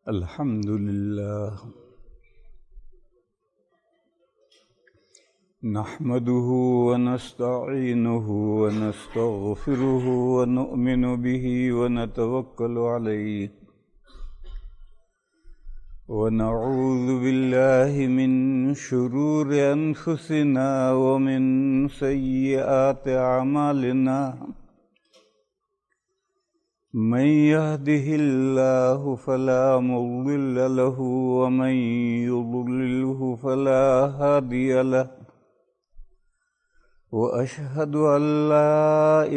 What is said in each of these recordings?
الحمد لله نحمده ونستعينه ونستغفره ونؤمن به ونتوكل عليه ونعوذ بالله من شرور أنفسنا ومن سيئات أعمالنا من يهده الله فلا مضل له ومن يضلله فلا هادي له وأشهد أن لا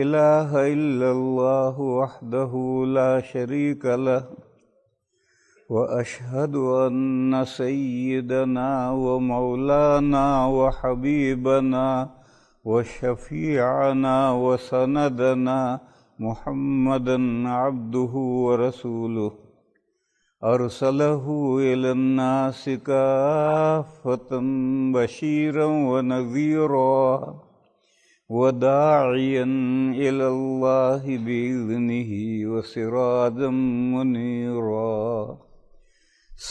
إله إلا الله وحده لا شريك له وأشهد أن سيدنا ومولانا وحبيبنا وشفيعنا وسندنا محمدًا عبده ورسوله أرسله إلى الناس كافة بشيرا ونذيرا وداعيا إلى الله بإذنه وسراجا منيرا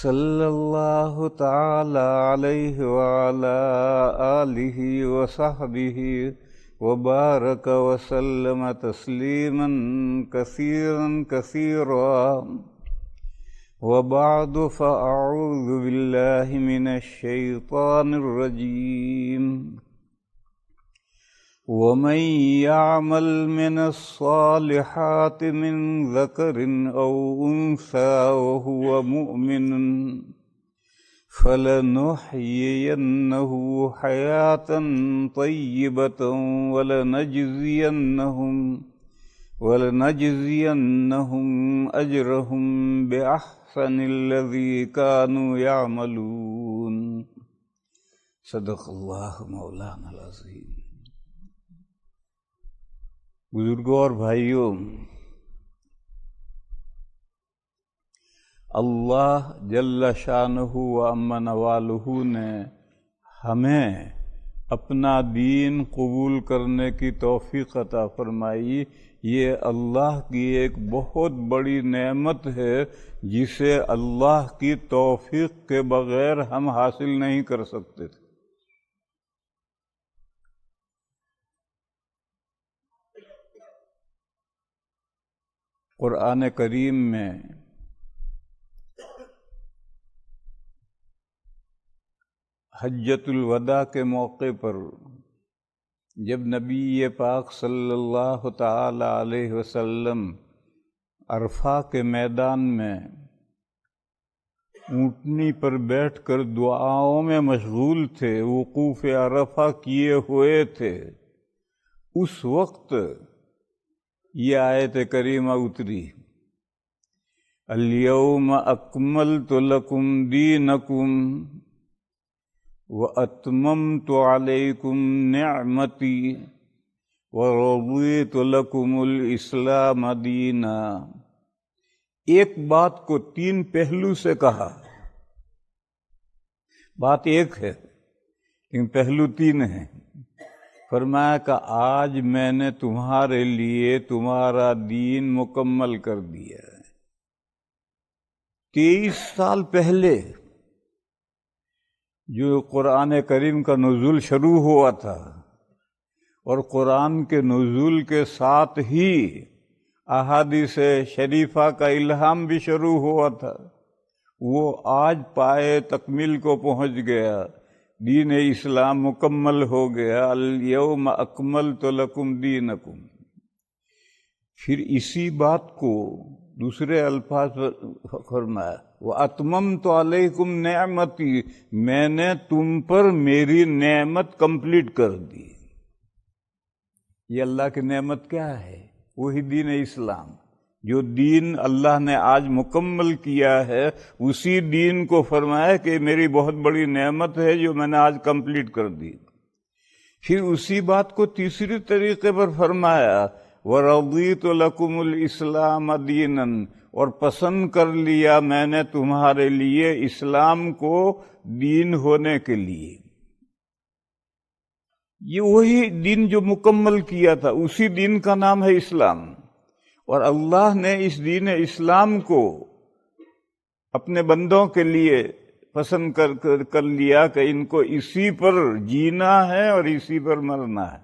صلى الله تعالى عليه وعلى آله وصحبه وبارك وسلم تسليما كثيرا كثيرا وبعد فأعوذ بالله من الشيطان الرجيم ومن يعمل من الصالحات من ذكر أو أنثى وهو مؤمن فلنحيينه حياة طيبة ولنجزينهم أجرهم بأحسن الذي كانوا يعملون صدق اللہ مولانا العظیم۔ بزرگوں اور بھائیوں، اللہ جل شانہ و عم نوالہ نے ہمیں اپنا دین قبول کرنے کی توفیق عطا فرمائی۔ یہ اللہ کی ایک بہت بڑی نعمت ہے جسے اللہ کی توفیق کے بغیر ہم حاصل نہیں کر سکتے تھے۔ قرآن کریم میں حجۃ الوداع کے موقع پر جب نبی پاک صلی اللہ تعالی علیہ وسلم عرفہ کے میدان میں اونٹنی پر بیٹھ کر دعاؤں میں مشغول تھے، وقوف عرفہ کیے ہوئے تھے، اس وقت یہ آیت کریمہ اتری، الیوم اکملت لکم دینکم وَأَتْمَمْتُ عَلَيْكُمْ نِعْمَتِي وَرَضِيتُ لَكُمُ الْإِسْلَامَ دِينًا۔ ایک بات کو تین پہلو سے کہا، بات ایک ہے لیکن پہلو تین ہیں۔ فرمایا کہ آج میں نے تمہارے لیے تمہارا دین مکمل کر دیا ہے۔ 23 سال پہلے جو قرآن کریم کا نزول شروع ہوا تھا اور قرآن کے نزول کے ساتھ ہی احادیث شریفہ کا الہام بھی شروع ہوا تھا، وہ آج پائے تکمیل کو پہنچ گیا، دین اسلام مکمل ہو گیا، الیوم اکملت لکم دینکم۔ پھر اسی بات کو دوسرے الفاظ فرمایا، وَأَتْمَمْتُ عَلَيْكُمْ نِعْمَتِي، میں نے تم پر میری نعمت کمپلیٹ کر دی۔ یہ اللہ کی نعمت کیا ہے؟ وہی دین اسلام، جو دین اللہ نے آج مکمل کیا ہے، اسی دین کو فرمایا کہ میری بہت بڑی نعمت ہے جو میں نے آج کمپلیٹ کر دی۔ پھر اسی بات کو تیسری طریقے پر فرمایا، وَرَضِيتُ لَكُمُ الْإِسْلَامَ دِينًا، اور پسند کر لیا میں نے تمہارے لیے اسلام کو دین ہونے کے لیے۔ یہ وہی دین جو مکمل کیا تھا، اسی دین کا نام ہے اسلام، اور اللہ نے اس دین اسلام کو اپنے بندوں کے لیے پسند کر لیا کہ ان کو اسی پر جینا ہے اور اسی پر مرنا ہے۔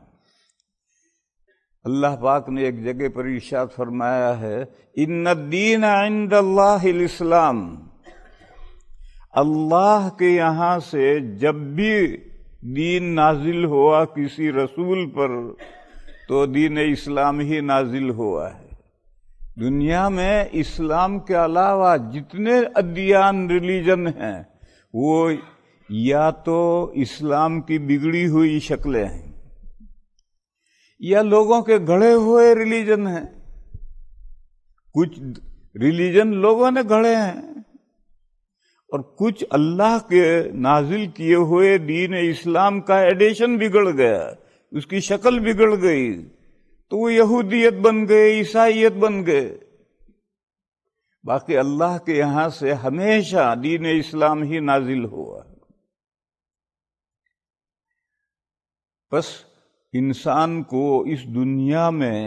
اللہ پاک نے ایک جگہ پر ارشاد فرمایا ہے، ان الدین عند اللہ الاسلام، اللہ کے یہاں سے جب بھی دین نازل ہوا کسی رسول پر تو دین اسلام ہی نازل ہوا ہے۔ دنیا میں اسلام کے علاوہ جتنے ادیان ریلیجن ہیں وہ یا تو اسلام کی بگڑی ہوئی شکلیں ہیں یا لوگوں کے گڑھے ہوئے ریلیجن ہیں۔ کچھ ریلیجن لوگوں نے گڑھے ہیں اور کچھ اللہ کے نازل کیے ہوئے دین اسلام کا ایڈیشن بگڑ گیا، اس کی شکل بگڑ گئی تو وہ یہودیت بن گئے، عیسائیت بن گئے۔ باقی اللہ کے یہاں سے ہمیشہ دین اسلام ہی نازل ہوا۔ بس انسان کو اس دنیا میں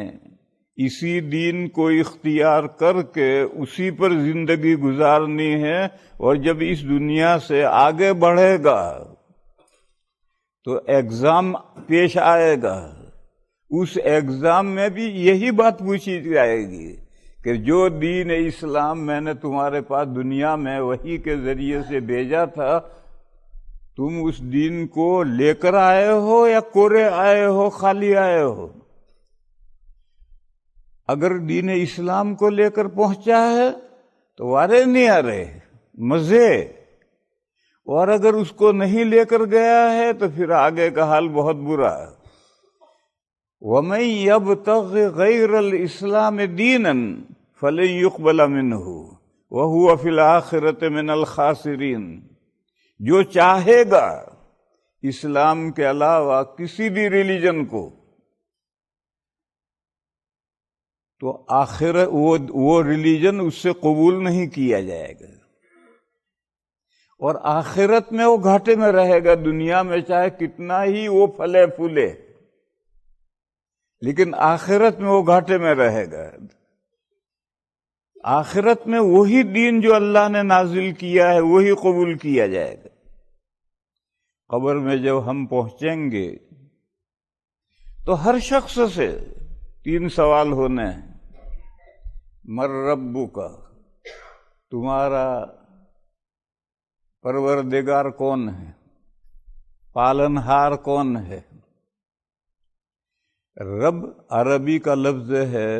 اسی دین کو اختیار کر کے اسی پر زندگی گزارنی ہے، اور جب اس دنیا سے آگے بڑھے گا تو ایگزام پیش آئے گا، اس ایگزام میں بھی یہی بات پوچھی جائے گی کہ جو دین اسلام میں نے تمہارے پاس دنیا میں وحی کے ذریعے سے بھیجا تھا، تم اس دین کو لے کر آئے ہو یا کورے آئے ہو، خالی آئے ہو؟ اگر دین اسلام کو لے کر پہنچا ہے تو وارے نہیں آ رہے، مزے، اور اگر اس کو نہیں لے کر گیا ہے تو پھر آگے کا حال بہت برا ہے۔ وَمَن يَبْتَغِ غَيْرَ الْإِسْلَامِ دِينًا فَلَن يُقْبَلَ مِنْهُ وَهُوَ فِي الْآخِرَةِ مِنَ الْخَاسِرِينَ، جو چاہے گا اسلام کے علاوہ کسی بھی ریلیجن کو تو وہ ریلیجن اس سے قبول نہیں کیا جائے گا، اور آخرت میں وہ گھاٹے میں رہے گا۔ دنیا میں چاہے کتنا ہی وہ پھلے پھولے، لیکن آخرت میں وہ گھاٹے میں رہے گا۔ آخرت میں وہی دین جو اللہ نے نازل کیا ہے وہی قبول کیا جائے گا۔ قبر میں جب ہم پہنچیں گے تو ہر شخص سے 3 سوال ہونے ہیں۔ مر ربک، تمہارا پروردگار کون ہے، پالنہار کون ہے؟ رب عربی کا لفظ ہے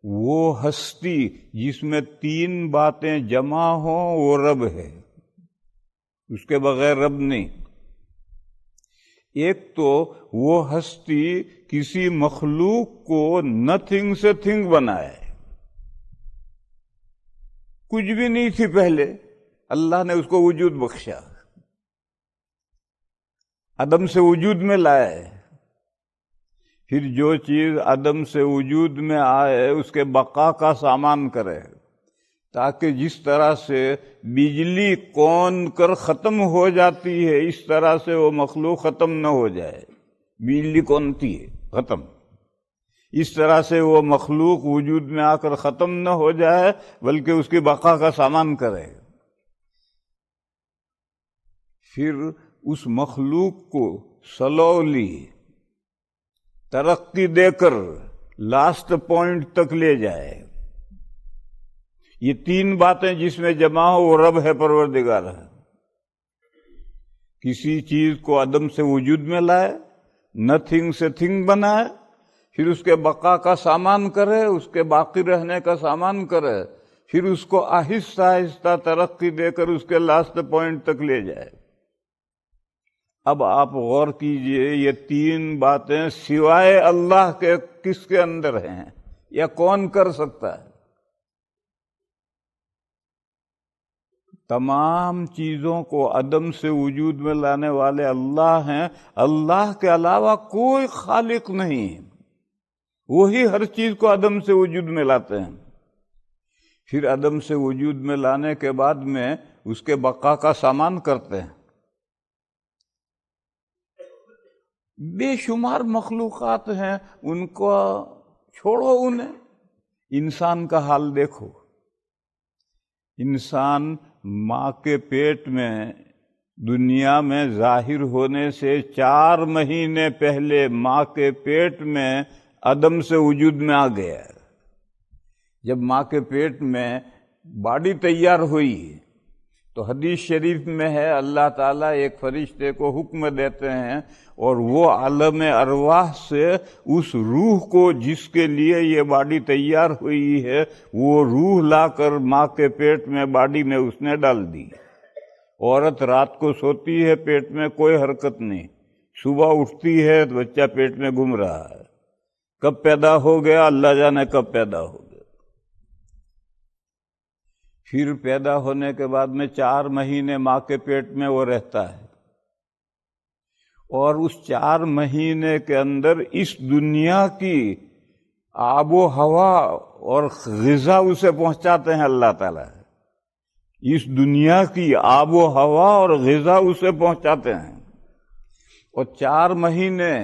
وہ ہستی جس میں 3 باتیں جمع ہوں، وہ رب ہے، اس کے بغیر رب نہیں۔ ایک تو وہ ہستی کسی مخلوق کو نتھنگ سے تھنگ بنائے، کچھ بھی نہیں تھی پہلے، اللہ نے اس کو وجود بخشا، عدم سے وجود میں لائے۔ پھر جو چیز عدم سے وجود میں آئے اس کے بقا کا سامان کرے، تاکہ جس طرح سے بجلی کون کر ختم ہو جاتی ہے اس طرح سے وہ مخلوق ختم نہ ہو جائے۔ بجلی کونتی ہے، ختم، اس طرح سے وہ مخلوق وجود میں آ کر ختم نہ ہو جائے بلکہ اس کی بقا کا سامان کرے۔ پھر اس مخلوق کو سلولی ترقی دے کر لاسٹ پوائنٹ تک لے جائے۔ یہ 3 باتیں جس میں جمع ہو وہ رب ہے، پروردگار ہے۔ کسی چیز کو عدم سے وجود میں لائے، نتھنگ سے تھنگ بنائے، پھر اس کے بقا کا سامان کرے، اس کے باقی رہنے کا سامان کرے، پھر اس کو آہستہ آہستہ ترقی دے کر اس کے لاسٹ پوائنٹ تک لے جائے۔ اب آپ غور کیجئے، یہ 3 باتیں سوائے اللہ کے کس کے اندر ہیں یا کون کر سکتا ہے؟ تمام چیزوں کو عدم سے وجود میں لانے والے اللہ ہیں، اللہ کے علاوہ کوئی خالق نہیں، وہی ہر چیز کو عدم سے وجود میں لاتے ہیں۔ پھر عدم سے وجود میں لانے کے بعد میں اس کے بقا کا سامان کرتے ہیں۔ بے شمار مخلوقات ہیں، ان کو چھوڑو، انہیں انسان کا حال دیکھو۔ انسان ماں کے پیٹ میں دنیا میں ظاہر ہونے سے 4 مہینے پہلے ماں کے پیٹ میں عدم سے وجود میں آ گیا۔ جب ماں کے پیٹ میں باڈی تیار ہوئی تو حدیث شریف میں ہے اللہ تعالیٰ ایک فرشتے کو حکم دیتے ہیں اور وہ عالم ارواح سے اس روح کو جس کے لیے یہ باڈی تیار ہوئی ہے وہ روح لا کر ماں کے پیٹ میں باڈی میں اس نے ڈال دی۔ عورت رات کو سوتی ہے، پیٹ میں کوئی حرکت نہیں، صبح اٹھتی ہے تو بچہ پیٹ میں گھوم رہا ہے۔ کب پیدا ہو گیا اللہ جانے کب پیدا ہو گیا۔ پھر پیدا ہونے کے بعد میں 4 مہینے ماں کے پیٹ میں وہ رہتا ہے، اور اس 4 مہینے کے اندر اس دنیا کی آب و ہوا اور غذا اسے پہنچاتے ہیں اللہ تعالیٰ۔ اس دنیا کی آب و ہوا اور غذا اسے پہنچاتے ہیں، اور 4 مہینے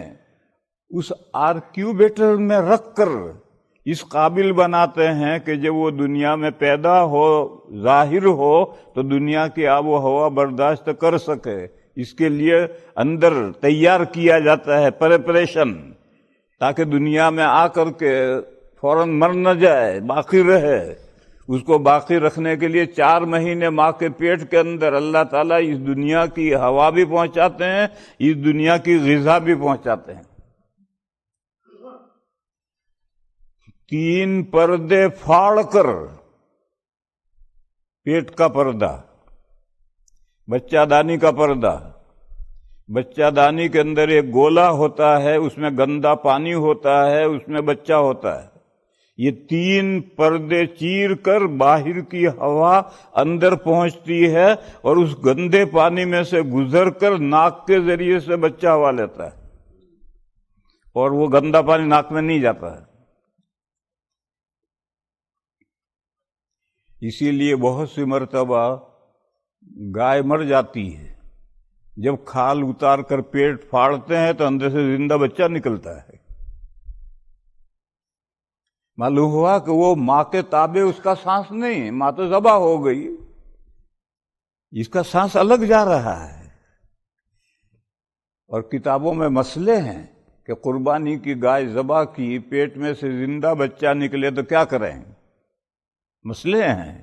اس آرکیوبیٹر میں رکھ کر اس قابل بناتے ہیں کہ جب وہ دنیا میں پیدا ہو ظاہر ہو تو دنیا کی آب و ہوا برداشت کر سکے۔ اس کے لیے اندر تیار کیا جاتا ہے پریپریشن، تاکہ دنیا میں آ کر کے فوراً مر نہ جائے، باقی رہے۔ اس کو باقی رکھنے کے لیے 4 مہینے ماں کے پیٹ کے اندر اللہ تعالیٰ اس دنیا کی ہوا بھی پہنچاتے ہیں، اس دنیا کی غذا بھی پہنچاتے ہیں۔ 3 پردے پھاڑ کر، پیٹ کا پردہ، بچہ دانی کا پردہ، بچہ دانی کے اندر ایک گولا ہوتا ہے، اس میں گندا پانی ہوتا ہے، اس میں بچہ ہوتا ہے۔ یہ 3 پردے چیر کر باہر کی ہوا اندر پہنچتی ہے اور اس گندے پانی میں سے گزر کر ناک کے ذریعے سے بچہ ہوا لیتا ہے، اور وہ گندا پانی ناک میں نہیں جاتا ہے۔ اسی لیے بہت سی مرتبہ گائے مر جاتی ہے، جب کھال اتار کر پیٹ پھاڑتے ہیں تو اندر سے زندہ بچہ نکلتا ہے۔ معلوم ہوا کہ وہ ماں کے تابع اس کا سانس نہیں، ماں تو ذبح ہو گئی، اس کا سانس الگ جا رہا ہے۔ اور کتابوں میں مسئلے ہیں کہ قربانی کی گائے ذبح کی، پیٹ میں سے زندہ بچہ نکلے تو کیا کریں، مسئلے ہیں۔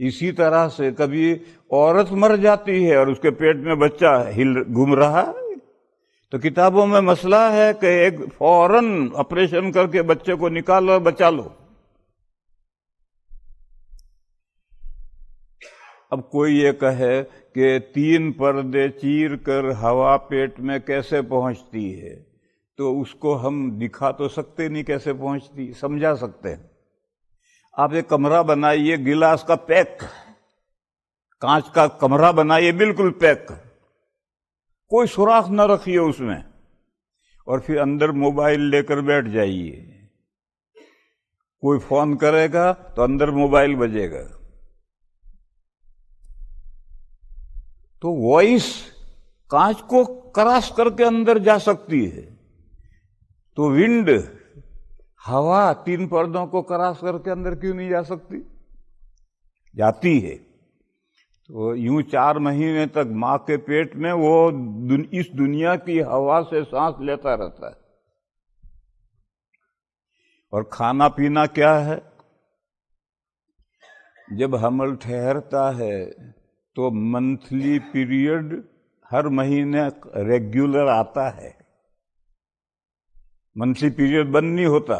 اسی طرح سے کبھی عورت مر جاتی ہے اور اس کے پیٹ میں بچہ گھوم رہا ہے، تو کتابوں میں مسئلہ ہے کہ ایک فوراً آپریشن کر کے بچے کو نکالو اور بچا لو۔ اب کوئی یہ کہے کہ 3 پردے چیر کر ہوا پیٹ میں کیسے پہنچتی ہے، تو اس کو ہم دکھا تو سکتے نہیں کیسے پہنچتی، سمجھا سکتے ہیں۔ آپ ایک کمرہ بنائیے گلاس کا پیک، کانچ کا کمرہ بنائیے بالکل پیک، کوئی سوراخ نہ رکھیے اس میں، اور پھر اندر موبائل لے کر بیٹھ جائیے۔ کوئی فون کرے گا تو اندر موبائل بجے گا، تو وائس کانچ کو کراس کر کے اندر جا سکتی ہے، تو ونڈ ہوا 3 پردوں کو کراس کر کے اندر کیوں نہیں جا سکتی؟ جاتی ہے۔ تو یوں 4 مہینے تک ماں کے پیٹ میں وہ اس دنیا کی ہوا سے سانس لیتا رہتا ہے۔ اور کھانا پینا کیا ہے؟ جب حمل ٹھہرتا ہے تو منتھلی پیریڈ ہر مہینے ریگولر آتا ہے، منتھلی پیریڈ بند نہیں ہوتا،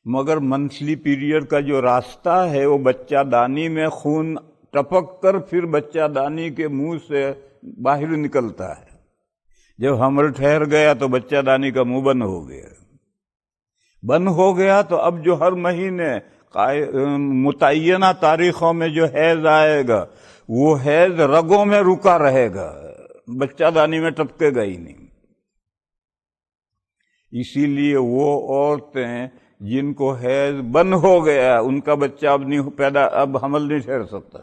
مگر منتھلی پیریڈ کا جو راستہ ہے وہ بچہ دانی میں خون ٹپک کر پھر بچہ دانی کے منہ سے باہر نکلتا ہے۔ جب حمل ٹھہر گیا تو بچہ دانی کا منہ بند ہو گیا، بند ہو گیا تو اب جو ہر مہینے متعینہ تاریخوں میں جو حیض آئے گا وہ حیض رگوں میں رکا رہے گا، بچہ دانی میں ٹپکے گا ہی نہیں۔ اسی لیے وہ عورتیں جن کو حیض بند ہو گیا ان کا بچہ اب نہیں پیدا، اب حمل نہیں ٹھہر سکتا۔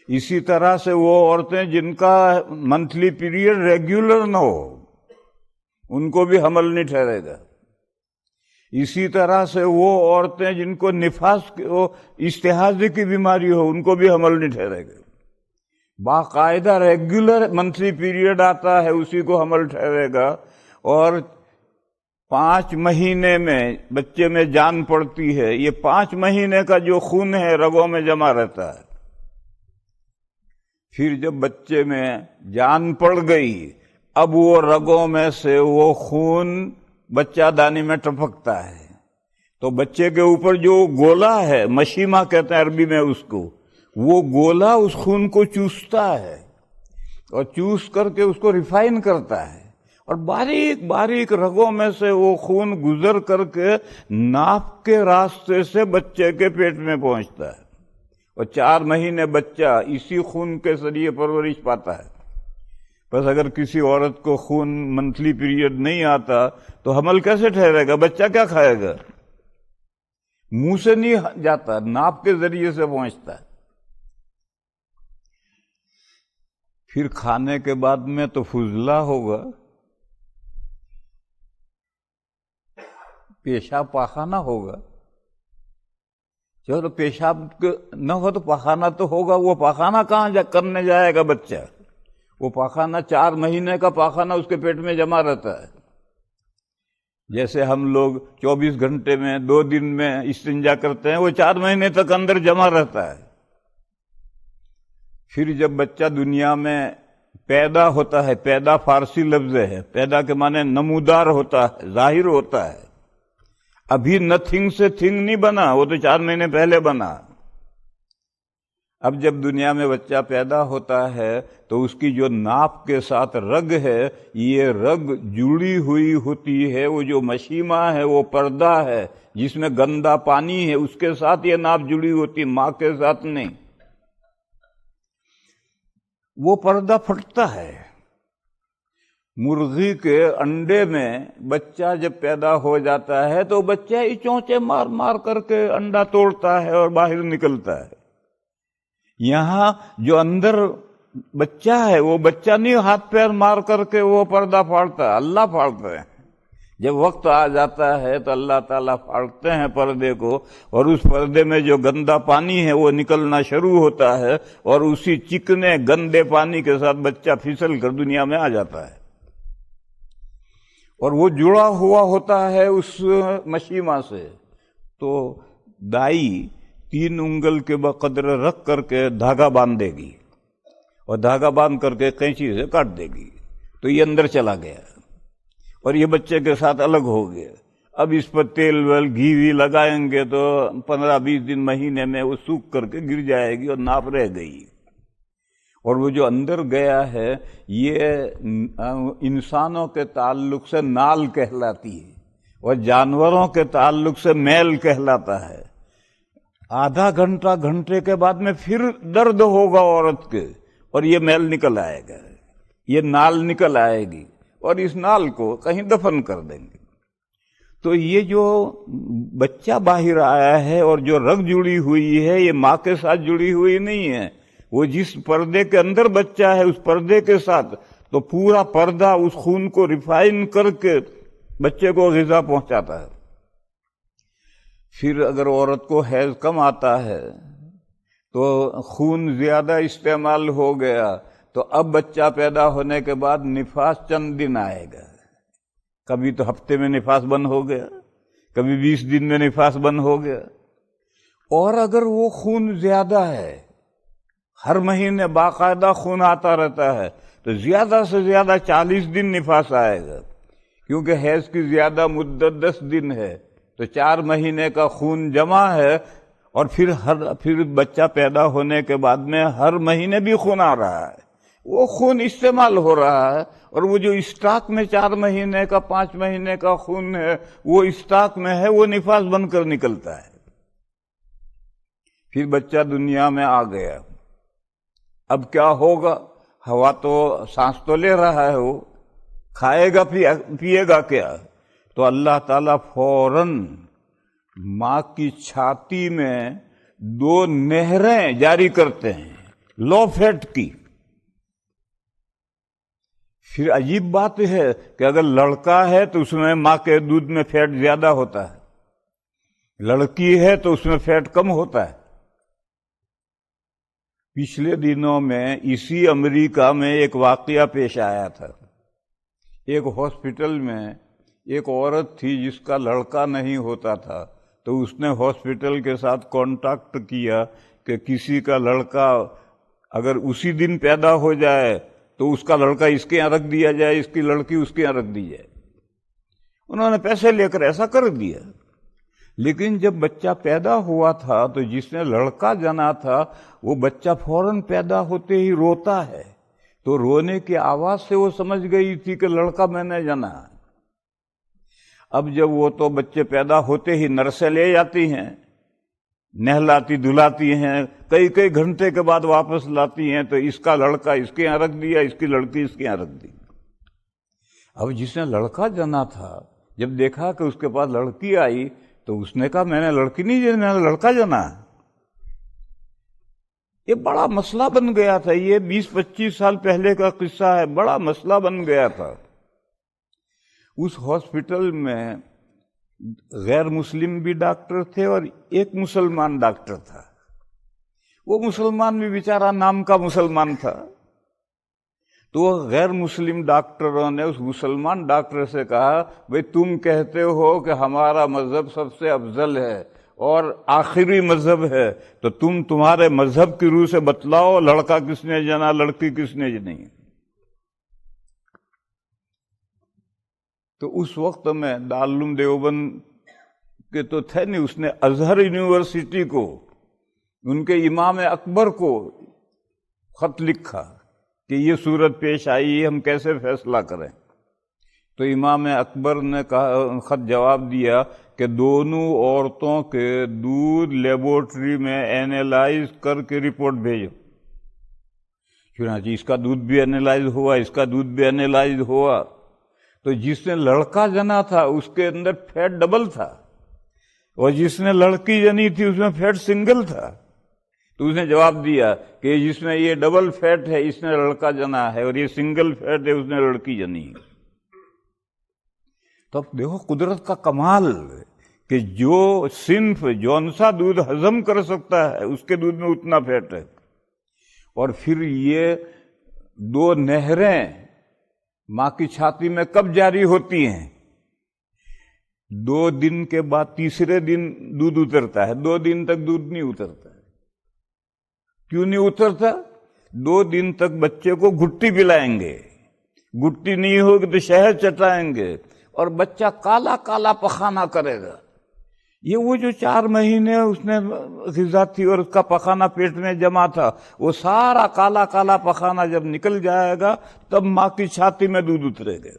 اسی طرح سے وہ عورتیں جن کا منتھلی پیریڈ ریگولر نہ ہو ان کو بھی حمل نہیں ٹھہرے گا۔ اسی طرح سے وہ عورتیں جن کو نفاس استحاضے کی بیماری ہو، ان کو بھی حمل نہیں ٹھہرے گا۔ باقاعدہ ریگولر منتھلی پیریڈ آتا ہے، اسی کو حمل ٹھہرے گا، اور 5 مہینے میں بچے میں جان پڑتی ہے۔ یہ 5 مہینے کا جو خون ہے رگوں میں جمع رہتا ہے۔ پھر جب بچے میں جان پڑ گئی، اب وہ رگوں میں سے وہ خون بچہ دانی میں ٹپکتا ہے، تو بچے کے اوپر جو گولا ہے، مشیمہ کہتے ہیں عربی میں اس کو، وہ گولا اس خون کو چوستا ہے، اور چوس کر کے اس کو ریفائن کرتا ہے، اور باریک باریک رگوں میں سے وہ خون گزر کر کے ناف کے راستے سے بچے کے پیٹ میں پہنچتا ہے، اور 4 مہینے بچہ اسی خون کے ذریعے پرورش پاتا ہے۔ بس اگر کسی عورت کو خون منتھلی پیریڈ نہیں آتا تو حمل کیسے ٹھہرے گا؟ بچہ کیا کھائے گا؟ منہ سے نہیں جاتا، ناپ کے ذریعے سے پہنچتا ہے۔ پھر کھانے کے بعد میں تو فضلہ ہوگا، پیشاب پاخانہ ہوگا۔ چلو پیشاب نہ ہو تو پاخانہ تو ہوگا، وہ پاخانہ کہاں کرنے جائے گا بچہ؟ وہ پاخانہ 4 مہینے کا پاخانہ اس کے پیٹ میں جمع رہتا ہے۔ جیسے ہم لوگ 24 گھنٹے میں 2 دن میں استنجا کرتے ہیں، وہ 4 مہینے تک اندر جمع رہتا ہے۔ پھر جب بچہ دنیا میں پیدا ہوتا ہے، پیدا فارسی لفظ ہے، پیدا کے معنی نمودار ہوتا ہے، ظاہر ہوتا ہے۔ ابھی نتھنگ سے تھنگ نہیں بنا، وہ تو 4 مہینے پہلے بنا۔ اب جب دنیا میں بچہ پیدا ہوتا ہے تو اس کی جو ناپ کے ساتھ رگ ہے، یہ رگ جڑی ہوئی ہوتی ہے، وہ جو مشیمہ ہے وہ پردہ ہے جس میں گندا پانی ہے، اس کے ساتھ یہ ناپ جڑی ہوتی، ماں کے ساتھ نہیں۔ وہ پردہ پھٹتا ہے۔ مرغی کے انڈے میں بچہ جب پیدا ہو جاتا ہے تو بچہ ہی چونچے مار مار کر کے انڈا توڑتا ہے اور باہر نکلتا ہے۔ یہاں جو اندر بچہ ہے وہ بچہ نہیں ہاتھ پیر مار کر کے وہ پردہ پھاڑتا ہے، اللہ پھاڑتا ہے۔ جب وقت آ جاتا ہے تو اللہ تعالیٰ پھاڑتے ہیں پردے کو، اور اس پردے میں جو گندا پانی ہے وہ نکلنا شروع ہوتا ہے، اور اسی چکنے گندے پانی کے ساتھ بچہ پھسل کر دنیا میں آ جاتا ہے، اور وہ جڑا ہوا ہوتا ہے اس مشیمہ سے۔ تو دائی 3 انگل کے بقدر رکھ کر کے دھاگا باندھ دے گی، اور دھاگا باندھ کر کے قینچی سے کاٹ دے گی، تو یہ اندر چلا گیا اور یہ بچے کے ساتھ الگ ہو گیا۔ اب اس پر تیل ویل گھی وی لگائیں گے تو 15-20 دن مہینے میں وہ سوکھ کر کے گر جائے گی اور ناپ رہ گئی۔ اور وہ جو اندر گیا ہے یہ انسانوں کے تعلق سے نال کہلاتی ہے، اور جانوروں کے تعلق سے میل کہلاتا ہے۔ آدھا گھنٹہ گھنٹے کے بعد میں پھر درد ہوگا عورت کے، اور یہ میل نکل آئے گا، یہ نال نکل آئے گی، اور اس نال کو کہیں دفن کر دیں گے۔ تو یہ جو بچہ باہر آیا ہے اور جو رگ جڑی ہوئی ہے، یہ ماں کے ساتھ جڑی ہوئی نہیں ہے، وہ جس پردے کے اندر بچہ ہے اس پردے کے ساتھ، تو پورا پردہ اس خون کو ریفائن کر کے بچے کو غذا پہنچاتا ہے۔ پھر اگر عورت کو حیض کم آتا ہے تو خون زیادہ استعمال ہو گیا، تو اب بچہ پیدا ہونے کے بعد نفاس چند دن آئے گا۔ کبھی تو ہفتے میں نفاس بند ہو گیا، کبھی 20 دن میں نفاس بند ہو گیا۔ اور اگر وہ خون زیادہ ہے، ہر مہینے باقاعدہ خون آتا رہتا ہے، تو زیادہ سے زیادہ 40 دن نفاس آئے گا، کیونکہ حیض کی زیادہ مدت 10 دن ہے، تو 4 مہینے کا خون جمع ہے، اور پھر بچہ پیدا ہونے کے بعد میں ہر مہینے بھی خون آ رہا ہے، وہ خون استعمال ہو رہا ہے، اور وہ جو اسٹاک میں 4 مہینے کا 5 مہینے کا خون ہے وہ اسٹاک میں ہے، وہ نفاس بن کر نکلتا ہے۔ پھر بچہ دنیا میں آ گیا، اب کیا ہوگا؟ ہوا تو سانس تو لے رہا ہے، وہ کھائے گا پیے گا کیا؟ تو اللہ تعالیٰ فوراً ماں کی چھاتی میں 2 نہریں جاری کرتے ہیں لو فیٹ کی۔ پھر عجیب بات ہے کہ اگر لڑکا ہے تو اس میں ماں کے دودھ میں فیٹ زیادہ ہوتا ہے، لڑکی ہے تو اس میں فیٹ کم ہوتا ہے۔ پچھلے دنوں میں اسی امریکہ میں ایک واقعہ پیش آیا تھا۔ ایک ہاسپٹل میں ایک عورت تھی جس کا لڑکا نہیں ہوتا تھا، تو اس نے ہاسپٹل کے ساتھ کانٹیکٹ کیا کہ کسی کا لڑکا اگر اسی دن پیدا ہو جائے تو اس کا لڑکا اس کے یہاں رکھ دیا جائے، اس کی لڑکی اس کے یہاں رکھ دی جائے۔ انہوں نے پیسے لے کر ایسا کر دیا، لیکن جب بچہ پیدا ہوا تھا تو جس نے لڑکا جنا تھا وہ بچہ فوراً پیدا ہوتے ہی روتا ہے، تو رونے کی آواز سے وہ سمجھ گئی تھی کہ لڑکا میں نے جنا۔ اب جب وہ تو بچے پیدا ہوتے ہی نرسیں لے جاتی ہیں، نہلاتی دھلاتی ہیں، کئی کئی گھنٹے کے بعد واپس لاتی ہیں، تو اس کا لڑکا اس کے یہاں رکھ دیا، اس کی لڑکی اس کے یہاں رکھ دی۔ اب جس نے لڑکا جنا تھا جب دیکھا کہ اس کے پاس لڑکی آئی تو اس نے کہا میں نے لڑکی نہیں جنا، میں نے لڑکا جنا۔ یہ بڑا مسئلہ بن گیا تھا، یہ 20-25 سال پہلے کا قصہ ہے، بڑا مسئلہ بن گیا تھا۔ اس ہاسپٹل میں غیر مسلم بھی ڈاکٹر تھے اور ایک مسلمان ڈاکٹر تھا۔ وہ مسلمان بھی بیچارہ نام کا مسلمان تھا، تو وہ غیر مسلم ڈاکٹروں نے اس مسلمان ڈاکٹر سے کہا بھئی تم کہتے ہو کہ ہمارا مذہب سب سے افضل ہے اور آخری مذہب ہے، تو تمہارے مذہب کی روح سے بتلاؤ لڑکا کس نے جنا، لڑکی کس نے جنی۔ تو اس وقت میں دارالعلوم دیوبند کے تو تھے نہیں، اس نے ازہر یونیورسٹی کو، ان کے امام اکبر کو خط لکھا کہ یہ صورت پیش آئی ہے، ہم کیسے فیصلہ کریں۔ تو امام اکبر نے خط جواب دیا کہ دونوں عورتوں کے دودھ لیبورٹری میں اینالائز کر کے رپورٹ بھیجو۔ چنانچہ اس کا دودھ بھی اینالائز ہوا، اس کا دودھ بھی اینالائز ہوا، تو جس نے لڑکا جنا تھا اس کے اندر فیٹ ڈبل تھا، اور جس نے لڑکی جنی تھی اس میں فیٹ سنگل تھا۔ تو اس نے جواب دیا کہ جس میں یہ ڈبل فیٹ ہے اس نے لڑکا جنا ہے، اور یہ سنگل فیٹ ہے اس نے لڑکی جنی ہے۔ تو اب دیکھو قدرت کا کمال کہ جو صنف جون سا دودھ ہضم کر سکتا ہے اس کے دودھ میں اتنا فیٹ ہے۔ اور پھر یہ دو نہریں ماں کی چھاتی میں کب جاری ہوتی ہیں؟ 2 دن کے بعد تیسرے دن دودھ اترتا ہے، 2 دن تک دودھ نہیں اترتا ہے۔ کیوں نہیں اترتا؟ 2 دن تک بچے کو گھٹی پلائیں گے، گھٹی نہیں ہوگی تو شہد چٹائیں گے، اور بچہ کالا کالا پخانہ کرے گا۔ یہ وہ جو 4 مہینے اس نے غذا تھی اور اس کا پخانہ پیٹ میں جمع تھا، وہ سارا کالا کالا پخانہ جب نکل جائے گا تب ماں کی چھاتی میں دودھ اترے گا،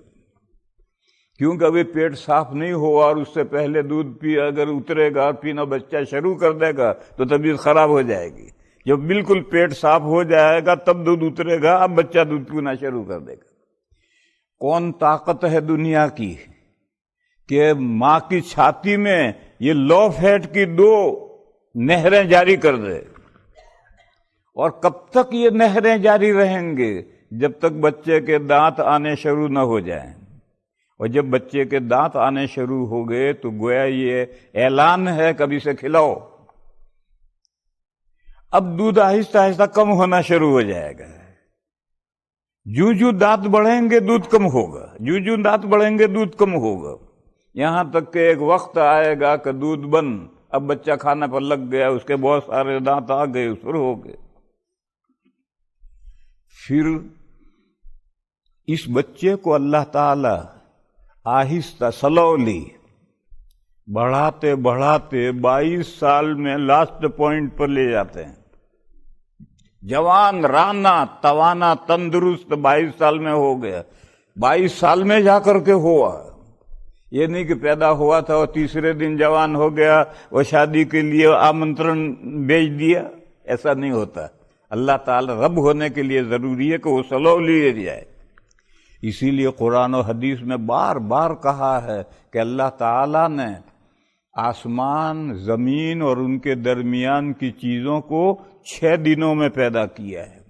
کیونکہ ابھی پیٹ صاف نہیں ہوا، اور اس سے پہلے دودھ اگر اترے گا اور پینا بچہ شروع کر دے گا تو طبیعت خراب ہو جائے گی۔ جب بالکل پیٹ صاف ہو جائے گا تب دودھ اترے گا، اب بچہ دودھ پینا شروع کر دے گا۔ کون طاقت ہے دنیا کی کہ ماں کی چھاتی میں یہ لو فیٹ کی 2 نہریں جاری کر دے؟ اور کب تک یہ نہریں جاری رہیں گے؟ جب تک بچے کے دانت آنے شروع نہ ہو جائیں، اور جب بچے کے دانت آنے شروع ہو گئے تو گویا یہ اعلان ہے کبھی سے کھلاؤ۔ اب دودھ آہستہ آہستہ کم ہونا شروع ہو جائے گا، جو دانت بڑھیں گے دودھ کم ہوگا، جو دانت بڑھیں گے دودھ کم ہوگا، یہاں تک کہ ایک وقت آئے گا کہ دودھ بند، اب بچہ کھانے پر لگ گیا، اس کے بہت سارے دانت آ گئے، شروع ہو گئے۔ پھر اس بچے کو اللہ تعالی آہستہ سلولی بڑھاتے بڑھاتے 22 سال میں لاسٹ پوائنٹ پر لے جاتے ہیں۔ جوان رانا توانا تندرست 22 سال میں ہو گیا، 22 سال میں جا کر کے ہوا۔ یہ نہیں کہ پیدا ہوا تھا اور تیسرے دن جوان ہو گیا، وہ شادی کے لیے آمنترن بھیج دیا، ایسا نہیں ہوتا۔ اللہ تعالی رب ہونے کے لیے ضروری ہے کہ وہ سلو لیے جائے۔ اسی لیے قرآن و حدیث میں بار بار کہا ہے کہ اللہ تعالی نے آسمان، زمین اور ان کے درمیان کی چیزوں کو 6 دنوں میں پیدا کیا ہے۔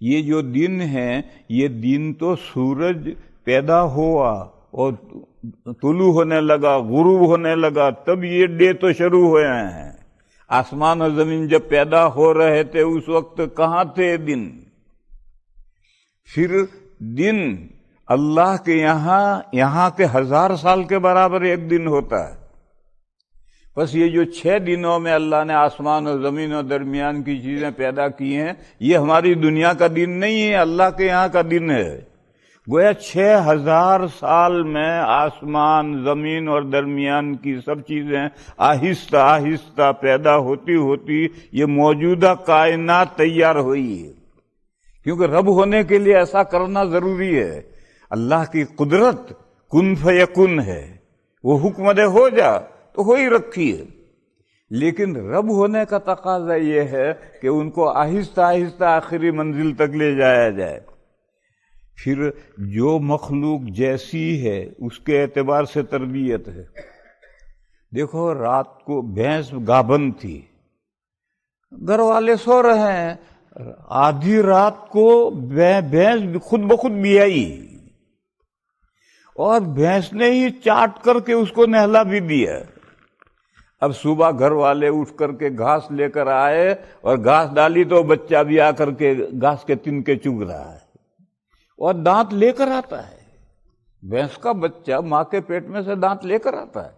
یہ جو دن ہیں، یہ دن تو سورج پیدا ہوا اور طلوع ہونے لگا، غروب ہونے لگا، تب یہ ڈے تو شروع ہوئے ہیں۔ آسمان اور زمین جب پیدا ہو رہے تھے اس وقت کہاں تھے دن؟ پھر دن اللہ کے یہاں کے 1000 سال کے برابر ایک دن ہوتا ہے۔ بس یہ جو 6 دنوں میں اللہ نے آسمان اور زمین اور درمیان کی چیزیں پیدا کی ہیں، یہ ہماری دنیا کا دن نہیں ہے، اللہ کے یہاں کا دن ہے۔ گویا 6000 سال میں آسمان، زمین اور درمیان کی سب چیزیں آہستہ آہستہ پیدا ہوتی ہوتی یہ موجودہ کائنات تیار ہوئی ہے۔ کیونکہ رب ہونے کے لیے ایسا کرنا ضروری ہے۔ اللہ کی قدرت کن فیکن ہے، وہ حکم دے ہو جا تو ہو ہی رکھی ہے۔ لیکن رب ہونے کا تقاضا یہ ہے کہ ان کو آہستہ آہستہ آخری منزل تک لے جایا جائے۔ پھر جو مخلوق جیسی ہے اس کے اعتبار سے تربیت ہے۔ دیکھو رات کو بھینس گابن تھی، گھر والے سو رہے ہیں، آدھی رات کو بھینس خود بخود بیائی، اور بھینس نے ہی چاٹ کر کے اس کو نہلا بھی دیا۔ اب صبح گھر والے اٹھ کر کے گھاس لے کر آئے اور گھاس ڈالی تو بچہ بھی آ کر کے گھاس کے تنکے چگ رہا ہے اور دانت لے کر آتا ہے۔ بھینس کا بچہ ماں کے پیٹ میں سے دانت لے کر آتا ہے،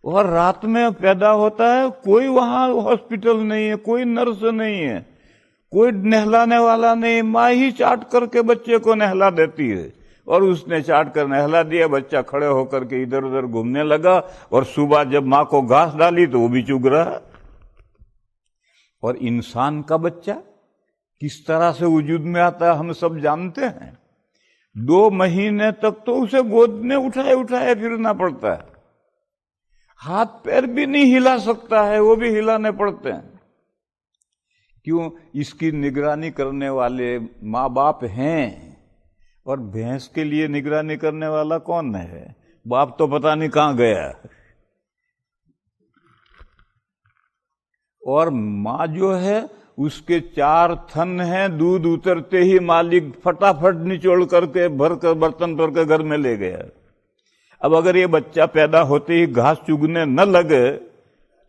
اور رات میں پیدا ہوتا ہے، کوئی وہاں ہاسپٹل نہیں ہے، کوئی نرس نہیں ہے، کوئی نہلانے والا نہیں، ماں ہی چاٹ کر کے بچے کو نہلا دیتی ہے۔ اور اس نے چاٹ کر نہلا دیا، بچہ کھڑے ہو کر کے ادھر ادھر گھومنے لگا، اور صبح جب ماں کو گھاس ڈالی تو وہ بھی چگ رہا۔ اور انسان کا بچہ کس طرح سے وجود میں آتا ہے ہم سب جانتے ہیں۔ 2 مہینے تک تو اسے گود میں اٹھائے اٹھائے پھرنا پڑتا ہے، ہاتھ پیر بھی نہیں ہلا سکتا ہے، وہ بھی ہلانے پڑتے ہیں۔ کیوں؟ اس کی نگرانی کرنے والے ماں باپ ہیں، اور بھینس کے لیے نگرانی کرنے والا کون ہے؟ باپ تو پتہ نہیں کہاں گیا۔ اور ماں جو ہے اس کے 4 تھن ہیں، دودھ اترتے ہی مالک فٹافٹ نچوڑ کر کے بھر کر برتن بھر کے گھر میں لے گیا۔ اب اگر یہ بچہ پیدا ہوتے ہی گھاس چگنے نہ لگے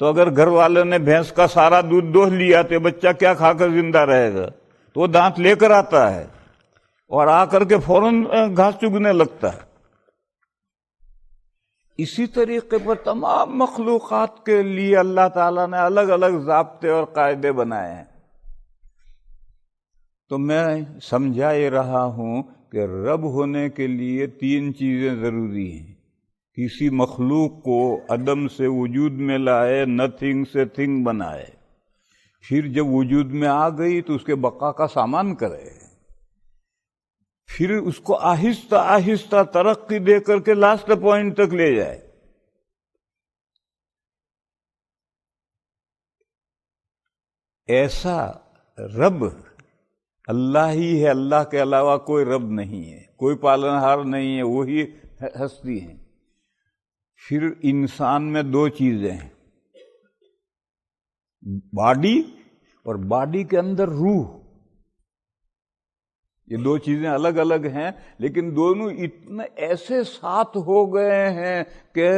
تو اگر گھر والوں نے بھینس کا سارا دودھ دوہ لیا تو بچہ کیا کھا کر زندہ رہے گا؟ تو وہ دانت لے کر آتا ہے اور آ کر کے فوراً گھاس چگنے لگتا ہے۔ اسی طریقے پر تمام مخلوقات کے لیے اللہ تعالیٰ نے الگ الگ ضابطے اور قاعدے بنائے ہیں۔ تو میں سمجھا یہ رہا ہوں کہ رب ہونے کے لیے 3 چیزیں ضروری ہیں۔ کسی مخلوق کو عدم سے وجود میں لائے، نتھنگ سے تھنگ بنائے، پھر جب وجود میں آ گئی تو اس کے بقا کا سامان کرے، پھر اس کو آہستہ آہستہ ترقی دے کر کے لاسٹ پوائنٹ تک لے جائے۔ ایسا رب اللہ ہی ہے، اللہ کے علاوہ کوئی رب نہیں ہے، کوئی پالنہار نہیں ہے، وہی ہستی ہیں۔ پھر انسان میں 2 چیزیں ہیں، باڈی اور باڈی کے اندر روح۔ یہ 2 چیزیں الگ الگ ہیں، لیکن دونوں اتنے ایسے ساتھ ہو گئے ہیں کہ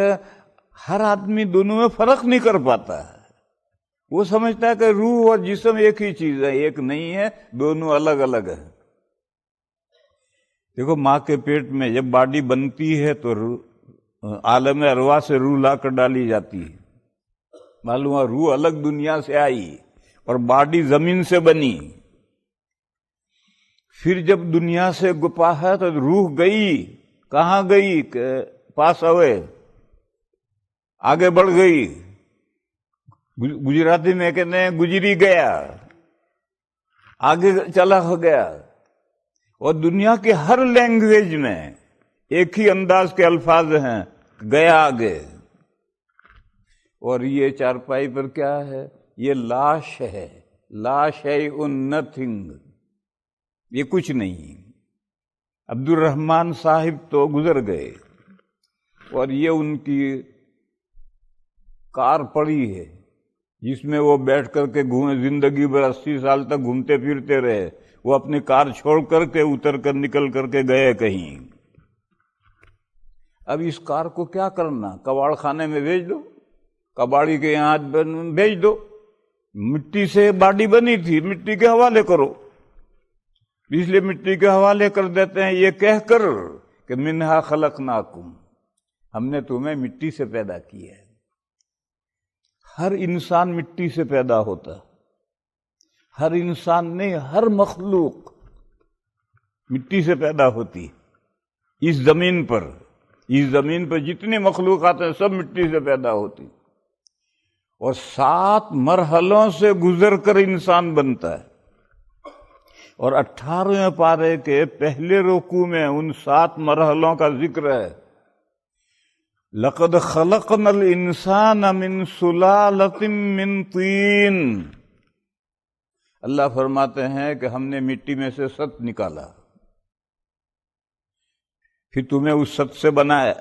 ہر آدمی دونوں میں فرق نہیں کر پاتا ہے۔ وہ سمجھتا ہے کہ روح اور جسم ایک ہی چیز ہے، ایک نہیں ہے، دونوں الگ الگ ہیں۔ دیکھو ماں کے پیٹ میں جب باڈی بنتی ہے تو عالم ارواح سے روح لا کر ڈالی جاتی ہے، معلوم ہے روح الگ دنیا سے آئی اور باڈی زمین سے بنی۔ پھر جب دنیا سے گپا ہے تو روح گئی، کہاں گئی؟ پاس ہوئے، آگے بڑھ گئی۔ گجراتی میں کہتے ہیں گجری گیا، آگے چلا ہو گیا۔ اور دنیا کے ہر لینگویج میں ایک ہی انداز کے الفاظ ہیں، گیا آگے۔ اور یہ چارپائی پر کیا ہے؟ یہ لاش ہے، لا شیء نتھنگ، یہ کچھ نہیں۔ عبد الرحمن صاحب تو گزر گئے اور یہ ان کی کار پڑی ہے جس میں وہ بیٹھ کر کے زندگی بھر 80 سال تک گھومتے پھرتے رہے۔ وہ اپنی کار چھوڑ کر کے اتر کر نکل کر کے گئے کہیں، اب اس کار کو کیا کرنا؟ کباڑ خانے میں بیچ دو، کباڑی کے یہاں بیچ دو، مٹی سے باڈی بنی تھی، مٹی کے حوالے کرو، اس لیے مٹی کے حوالے کر دیتے ہیں، یہ کہہ کر کہ منہا خلقناکم، ہم نے تمہیں مٹی سے پیدا کیا ہے۔ ہر انسان مٹی سے پیدا ہوتا، ہر انسان نہیں، ہر مخلوق مٹی سے پیدا ہوتی۔ اس زمین پر جتنی مخلوقات ہیں سب مٹی سے پیدا ہوتی، اور 7 مرحلوں سے گزر کر انسان بنتا ہے۔ اور 18ویں پارے کے پہلے رکوع میں ان 7 مرحلوں کا ذکر ہے۔ لَقَدْ خَلَقْنَا الْإِنسَانَ مِنْ سُلَالَةٍ مِّن طِينٍ، اللہ فرماتے ہیں کہ ہم نے مٹی میں سے ست نکالا، پھر تمہیں اس ست سے بنایا۔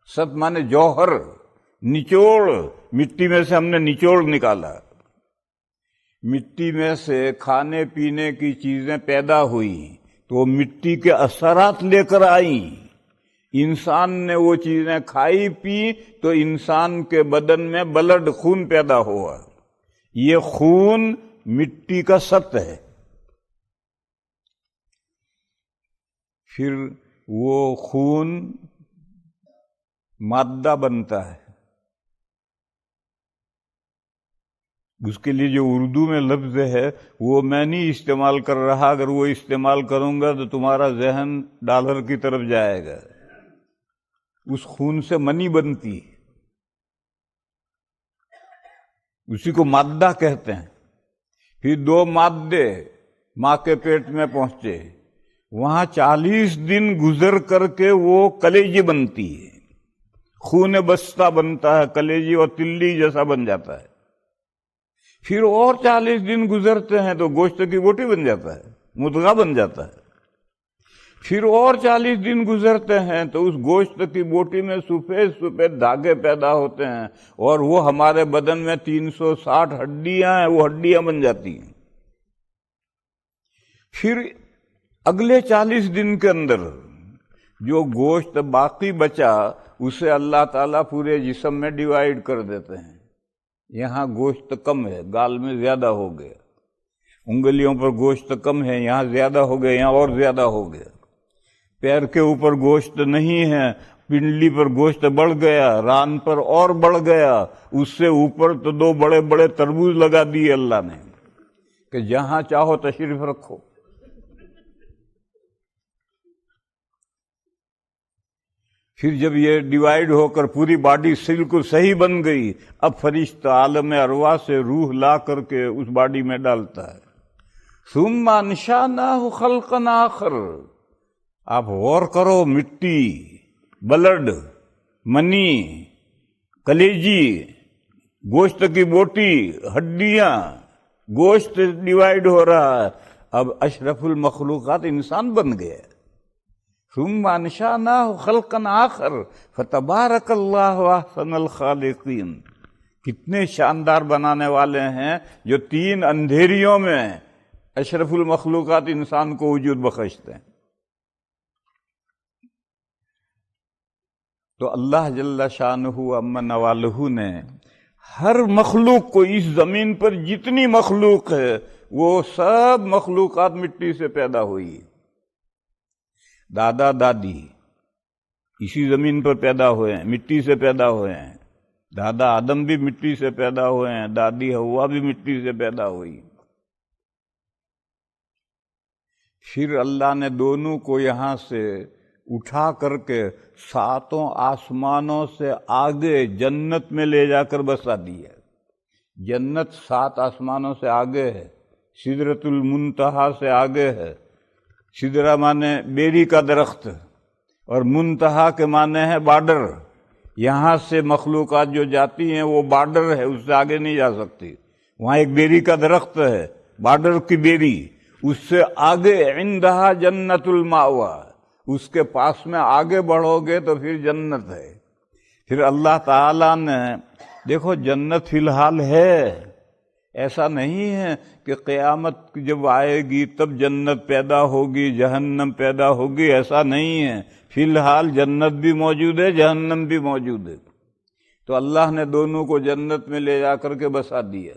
ست مانے جوہر، نچوڑ، مٹی میں سے ہم نے نچوڑ نکالا۔ مٹی میں سے کھانے پینے کی چیزیں پیدا ہوئیں تو مٹی کے اثرات لے کر آئیں، انسان نے وہ چیزیں کھائی پی تو انسان کے بدن میں بلڈ، خون پیدا ہوا، یہ خون مٹی کا ست ہے۔ پھر وہ خون مادہ بنتا ہے، اس کے لیے جو اردو میں لفظ ہے وہ میں نہیں استعمال کر رہا، اگر وہ استعمال کروں گا تو تمہارا ذہن ڈالر کی طرف جائے گا۔ اس خون سے منی بنتی، اسی کو مادہ کہتے ہیں۔ پھر 2 مادے ماں کے پیٹ میں پہنچے، وہاں 40 دن گزر کر کے وہ کلیجی بنتی ہے، خون بستہ بنتا ہے، کلیجی اور تلی جیسا بن جاتا ہے۔ پھر اور 40 دن گزرتے ہیں تو گوشت کی بوٹی بن جاتا ہے، مضغہ بن جاتا ہے۔ پھر اور 40 دن گزرتے ہیں تو اس گوشت کی بوٹی میں سفید سفید دھاگے پیدا ہوتے ہیں، اور وہ ہمارے بدن میں 360 ہڈیاں ہیں، وہ ہڈیاں بن جاتی ہیں۔ پھر اگلے 40 دن کے اندر جو گوشت باقی بچا اسے اللہ تعالیٰ پورے جسم میں ڈیوائیڈ کر دیتے ہیں۔ یہاں گوشت کم ہے، گال میں زیادہ ہو گیا، انگلیوں پر گوشت کم ہے، یہاں زیادہ ہو گیا، یہاں اور زیادہ ہو گیا، پیر کے اوپر گوشت نہیں ہے، پنڈلی پر گوشت بڑھ گیا، ران پر اور بڑھ گیا، اس سے اوپر تو 2 بڑے بڑے تربوز لگا دیے اللہ نے کہ جہاں چاہو تشریف رکھو۔ پھر جب یہ ڈیوائیڈ ہو کر پوری باڈی بالکل صحیح بن گئی، اب فرشتہ عالم ارواح سے روح لا کر کے اس باڈی میں ڈالتا ہے۔ ثم انشأناه خلقا آخر، آپ غور کرو، مٹی، بلڈ، منی، کلیجی، گوشت کی بوٹی، ہڈیاں، گوشت ڈیوائیڈ ہو رہا ہے، اب اشرف المخلوقات انسان بن گیا۔ ثم انشأناه خلقا آخر فتبارک اللہ احسن الخالقین، کتنے شاندار بنانے والے ہیں جو 3 اندھیریوں میں اشرف المخلوقات انسان کو وجود بخشتے ہیں۔ تو اللہ جل شانہ عم نوالہ نے ہر مخلوق کو، اس زمین پر جتنی مخلوق ہے وہ سب مخلوقات مٹی سے پیدا ہوئی۔ دادا دادی اسی زمین پر پیدا ہوئے ہیں، مٹی سے پیدا ہوئے ہیں، دادا آدم بھی مٹی سے پیدا ہوئے ہیں، دادی حوا بھی مٹی سے پیدا ہوئی۔ پھر اللہ نے دونوں کو یہاں سے اٹھا کر کے 7 آسمانوں سے آگے جنت میں لے جا کر بسا دیا۔ جنت 7 آسمانوں سے آگے ہے، سدرۃ المنتہا سے آگے ہے۔ سدرہ مانے بیری کا درخت، اور منتہا کے معنی ہے بارڈر، یہاں سے مخلوقات جو جاتی ہیں وہ بارڈر ہے، اس سے آگے نہیں جا سکتی۔ وہاں ایک بیری کا درخت ہے، بارڈر کی بیری، اس سے آگے عندہا جنت المأوی، اس کے پاس میں آگے بڑھو گے تو پھر جنت ہے۔ پھر اللہ تعالیٰ نے، دیکھو جنت فی الحال ہے، ایسا نہیں ہے کہ قیامت جب آئے گی تب جنت پیدا ہوگی جہنم پیدا ہوگی، ایسا نہیں ہے۔ فی الحال جنت بھی موجود ہے، جہنم بھی موجود ہے، تو اللہ نے دونوں کو جنت میں لے جا کر کے بسا دیا۔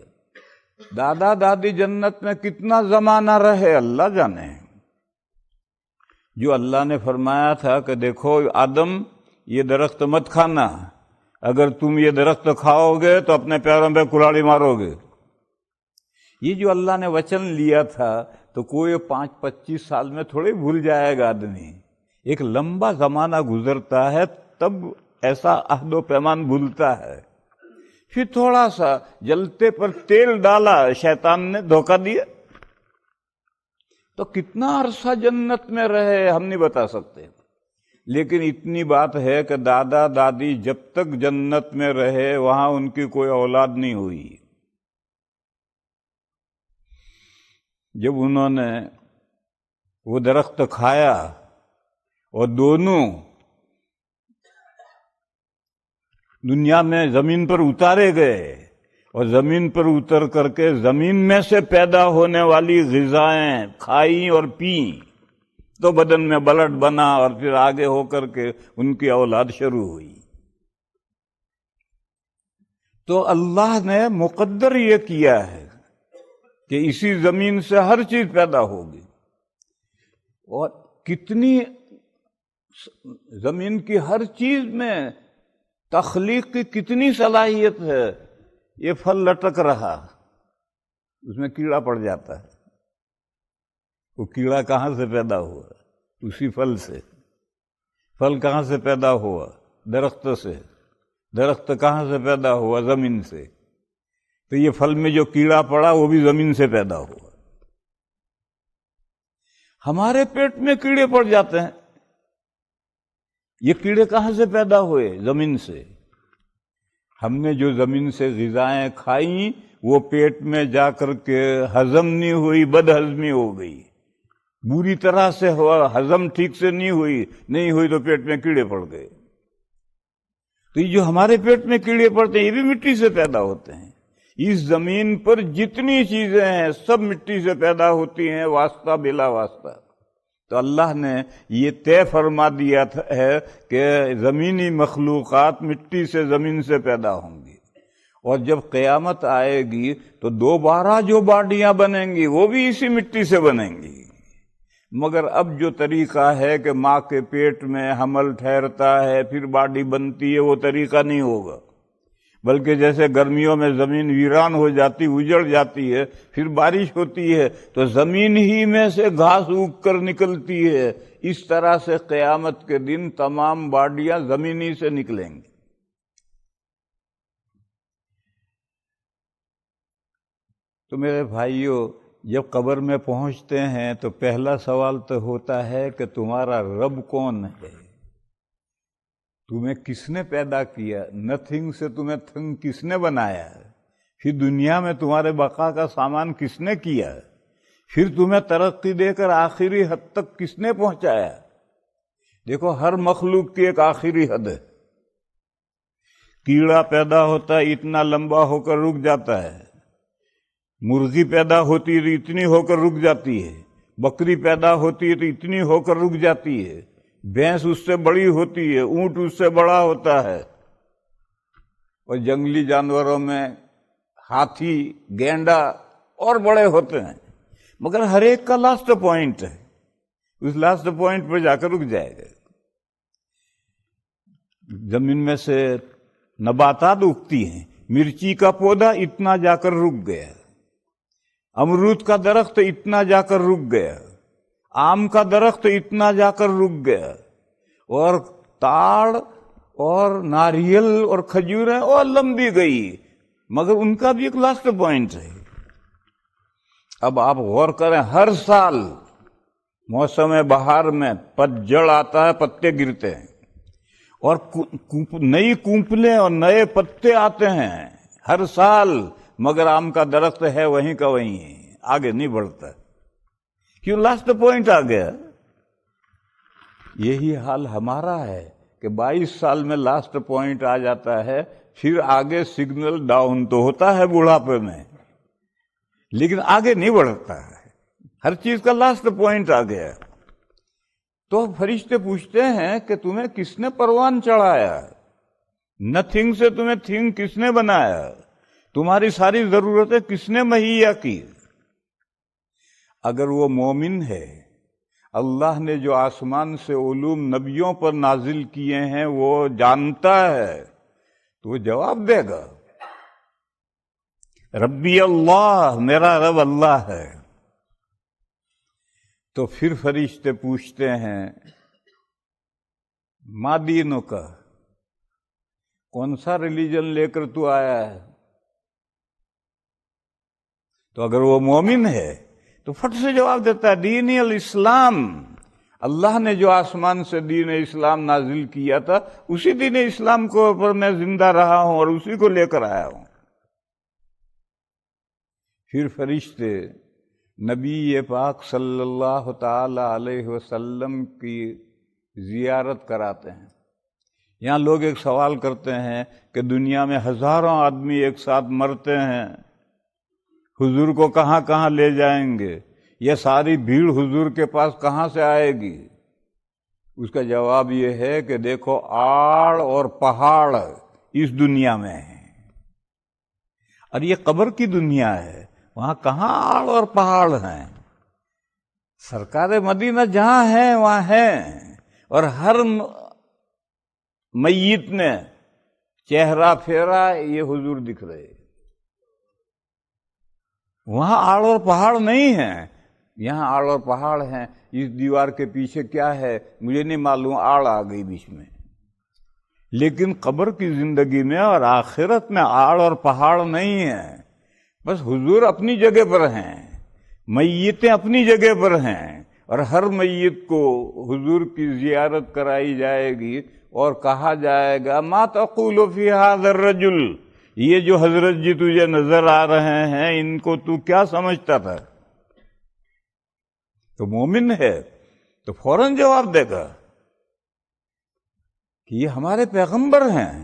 دادا دادی جنت میں کتنا زمانہ رہے اللہ جانے۔ جو اللہ نے فرمایا تھا کہ دیکھو آدم یہ درخت مت کھانا، اگر تم یہ درخت کھاؤ گے تو اپنے پیروں پہ کلاڑی مارو گے، یہ جو اللہ نے وچن لیا تھا تو کوئی 25 سال میں تھوڑے بھول جائے گا آدمی، ایک لمبا زمانہ گزرتا ہے تب ایسا عہد و پیمان بھولتا ہے۔ پھر تھوڑا سا جلتے پر تیل ڈالا، شیطان نے دھوکہ دیا، تو کتنا عرصہ جنت میں رہے ہم نہیں بتا سکتے، لیکن اتنی بات ہے کہ دادا دادی جب تک جنت میں رہے وہاں ان کی کوئی اولاد نہیں ہوئی۔ جب انہوں نے وہ درخت کھایا اور دونوں دنیا میں زمین پر اتارے گئے اور زمین پر اتر کر کے زمین میں سے پیدا ہونے والی غذائیں کھائیں اور پیں تو بدن میں بلڈ بنا اور پھر آگے ہو کر کے ان کی اولاد شروع ہوئی۔ تو اللہ نے مقدر یہ کیا ہے کہ اسی زمین سے ہر چیز پیدا ہوگی، اور کتنی زمین کی ہر چیز میں تخلیق کی کتنی صلاحیت ہے۔ یہ پھل لٹک رہا، اس میں کیڑا پڑ جاتا ہے، وہ کیڑا کہاں سے پیدا ہوا؟ اسی پھل سے۔ پھل کہاں سے پیدا ہوا؟ درخت سے۔ درخت کہاں سے پیدا ہوا؟ زمین سے۔ تو یہ پھل میں جو کیڑا پڑا وہ بھی زمین سے پیدا ہوا۔ ہمارے پیٹ میں کیڑے پڑ جاتے ہیں، یہ کیڑے کہاں سے پیدا ہوئے؟ زمین سے۔ ہم نے جو زمین سے غذائیں کھائیں وہ پیٹ میں جا کر کے ہضم نہیں ہوئی، بد ہضمی ہو گئی، بری طرح سے ہوا، ہضم ٹھیک سے نہیں ہوئی تو پیٹ میں کیڑے پڑ گئے۔ تو یہ جو ہمارے پیٹ میں کیڑے پڑتے ہیں یہ بھی مٹی سے پیدا ہوتے ہیں۔ اس زمین پر جتنی چیزیں ہیں سب مٹی سے پیدا ہوتی ہیں، واسطہ بلا واسطہ۔ تو اللہ نے یہ طے فرما دیا ہے کہ زمینی مخلوقات مٹی سے زمین سے پیدا ہوں گی، اور جب قیامت آئے گی تو دوبارہ جو باڈیاں بنیں گی وہ بھی اسی مٹی سے بنیں گی۔ مگر اب جو طریقہ ہے کہ ماں کے پیٹ میں حمل ٹھہرتا ہے پھر باڈی بنتی ہے، وہ طریقہ نہیں ہوگا، بلکہ جیسے گرمیوں میں زمین ویران ہو جاتی، اجڑ جاتی ہے، پھر بارش ہوتی ہے تو زمین ہی میں سے گھاس اگ کر نکلتی ہے، اس طرح سے قیامت کے دن تمام باڈیاں زمینی سے نکلیں گی۔ تو میرے بھائیوں، جب قبر میں پہنچتے ہیں تو پہلا سوال تو ہوتا ہے کہ تمہارا رب کون ہے؟ تمہیں کس نے پیدا کیا؟ نتھنگ سے تمہیں تھنگ کس نے بنایا؟ پھر دنیا میں تمہارے بقا کا سامان کس نے کیا؟ پھر تمہیں ترقی دے کر آخری حد تک کس نے پہنچایا؟ دیکھو ہر مخلوق کی ایک آخری حد ہے۔ کیڑا پیدا ہوتا ہے اتنا لمبا ہو کر رک جاتا ہے، مرغی پیدا ہوتی ہے تو اتنی ہو کر رک جاتی ہے، بکری پیدا ہوتی ہے تو اتنی ہو کر رک جاتی ہے، بھینس اس سے بڑی ہوتی ہے، اونٹ اس سے بڑا ہوتا ہے، اور جنگلی جانوروں میں ہاتھی، گینڈا اور بڑے ہوتے ہیں، مگر ہر ایک کا لاسٹ پوائنٹ ہے، اس لاسٹ پوائنٹ پر جا کر رک جائے گا۔ زمین میں سے نباتات اگتی ہیں، مرچی کا پودا اتنا جا کر رک گیا، امرود کا درخت اتنا جا کر رک گیا، آم کا درخت اتنا جا کر رک گیا، اور تاڑ اور ناریل اور کھجوریں اور لمبی گئی، مگر ان کا بھی ایک لاسٹ پوائنٹ ہے۔ اب آپ غور کریں، ہر سال موسم بہار میں پتجھڑ آتا ہے، پتے گرتے ہیں اور نئی کونپلیں اور نئے پتے آتے ہیں ہر سال، مگر آم کا درخت ہے وہیں کا وہیں ہے، آگے نہیں بڑھتا، کیوں؟ لاسٹ پوائنٹ آ گیا۔ یہی حال ہمارا ہے کہ 22 سال میں لاسٹ پوائنٹ آ جاتا ہے، پھر آگے سگنل ڈاؤن تو ہوتا ہے بڑھاپے میں، لیکن آگے نہیں بڑھتا ہے، ہر چیز کا لاسٹ پوائنٹ آ گیا۔ تو فرشتے پوچھتے ہیں کہ تمہیں کس نے پروان چڑھایا؟ نتھنگ سے تمہیں تھنگ کس نے بنایا؟ تمہاری ساری ضرورتیں کس نے مہیا کی؟ اگر وہ مومن ہے، اللہ نے جو آسمان سے علوم نبیوں پر نازل کیے ہیں وہ جانتا ہے، تو وہ جواب دے گا، ربی اللہ، میرا رب اللہ ہے۔ تو پھر فرشتے پوچھتے ہیں ما دینوں کا، کون سا ریلیجن لے کر تو آیا ہے؟ تو اگر وہ مومن ہے تو فٹ سے جواب دیتا ہے دین الاسلام، اللہ نے جو آسمان سے دین اسلام نازل کیا تھا اسی دین اسلام کو اوپر میں زندہ رہا ہوں اور اسی کو لے کر آیا ہوں۔ پھر فرشتے نبی پاک صلی اللہ تعالی علیہ وسلم کی زیارت کراتے ہیں۔ یہاں لوگ ایک سوال کرتے ہیں کہ دنیا میں ہزاروں آدمی ایک ساتھ مرتے ہیں، حضور کو کہاں کہاں لے جائیں گے؟ یہ ساری بھیڑ حضور کے پاس کہاں سے آئے گی؟ اس کا جواب یہ ہے کہ دیکھو آڑ اور پہاڑ اس دنیا میں ہیں، اور یہ قبر کی دنیا ہے، وہاں کہاں آڑ اور پہاڑ ہیں؟ سرکار مدینہ جہاں ہیں وہاں ہیں، اور ہر میت نے چہرہ پھیرا یہ حضور دکھ رہے، وہاں آڑ اور پہاڑ نہیں ہیں، یہاں آڑ اور پہاڑ ہیں۔ اس دیوار کے پیچھے کیا ہے مجھے نہیں معلوم، آڑ آ گئی بیچ میں، لیکن قبر کی زندگی میں اور آخرت میں آڑ اور پہاڑ نہیں ہیں، بس حضور اپنی جگہ پر ہیں، میتیں اپنی جگہ پر ہیں، اور ہر میت کو حضور کی زیارت کرائی جائے گی اور کہا جائے گا ما تقول فی ھذا الرجل، یہ جو حضرت جی تجھے نظر آ رہے ہیں ان کو تو کیا سمجھتا تھا؟ تو مومن ہے تو فوراً جواب دے گا کہ یہ ہمارے پیغمبر ہیں،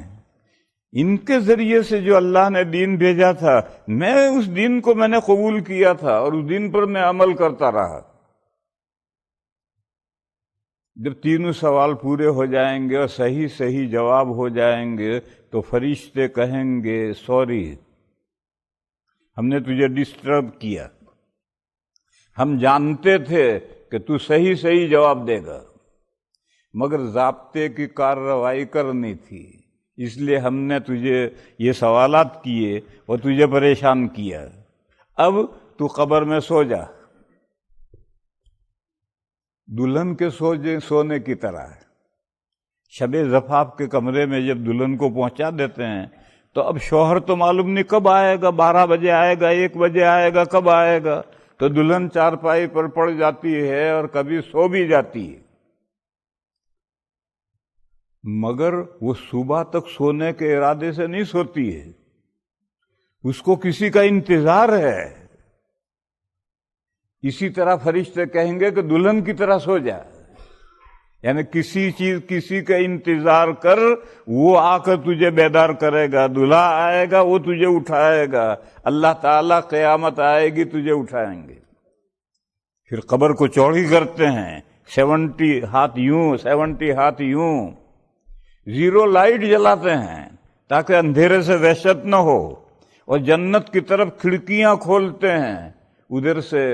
ان کے ذریعے سے جو اللہ نے دین بھیجا تھا میں اس دین کو میں نے قبول کیا تھا اور اس دین پر میں عمل کرتا رہا۔ جب تینوں سوال پورے ہو جائیں گے اور صحیح صحیح جواب ہو جائیں گے تو فرشتے کہیں گے سوری، ہم نے تجھے ڈسٹرب کیا، ہم جانتے تھے کہ تو صحیح صحیح جواب دے گا، مگر ضابطے کی کارروائی کرنی تھی، اس لیے ہم نے تجھے یہ سوالات کیے اور تجھے پریشان کیا، اب تو قبر میں سو جا، دلہن کے سونے کی طرح۔ شب زفاف کے کمرے میں جب دلہن کو پہنچا دیتے ہیں تو اب شوہر تو معلوم نہیں کب آئے گا، 12 بجے آئے گا، 1 بجے آئے گا، کب آئے گا، تو دلہن چارپائی پر پڑ جاتی ہے اور کبھی سو بھی جاتی ہے، مگر وہ صبح تک سونے کے ارادے سے نہیں سوتی ہے، اس کو کسی کا انتظار ہے۔ اسی طرح فرشتے کہیں گے کہ دلہن کی طرح سو جا، یعنی کسی کا انتظار کر، وہ آ کر تجھے بیدار کرے گا، دلہا آئے گا وہ تجھے اٹھائے گا، اللہ تعالیٰ قیامت آئے گی تجھے اٹھائیں گے۔ پھر قبر کو چوڑی کرتے ہیں، 70 ہاتھ یوں 70 ہاتھ یوں، 0 لائٹ جلاتے ہیں تاکہ اندھیرے سے وحشت نہ ہو، اور جنت کی طرف کھڑکیاں کھولتے ہیں، ادھر سے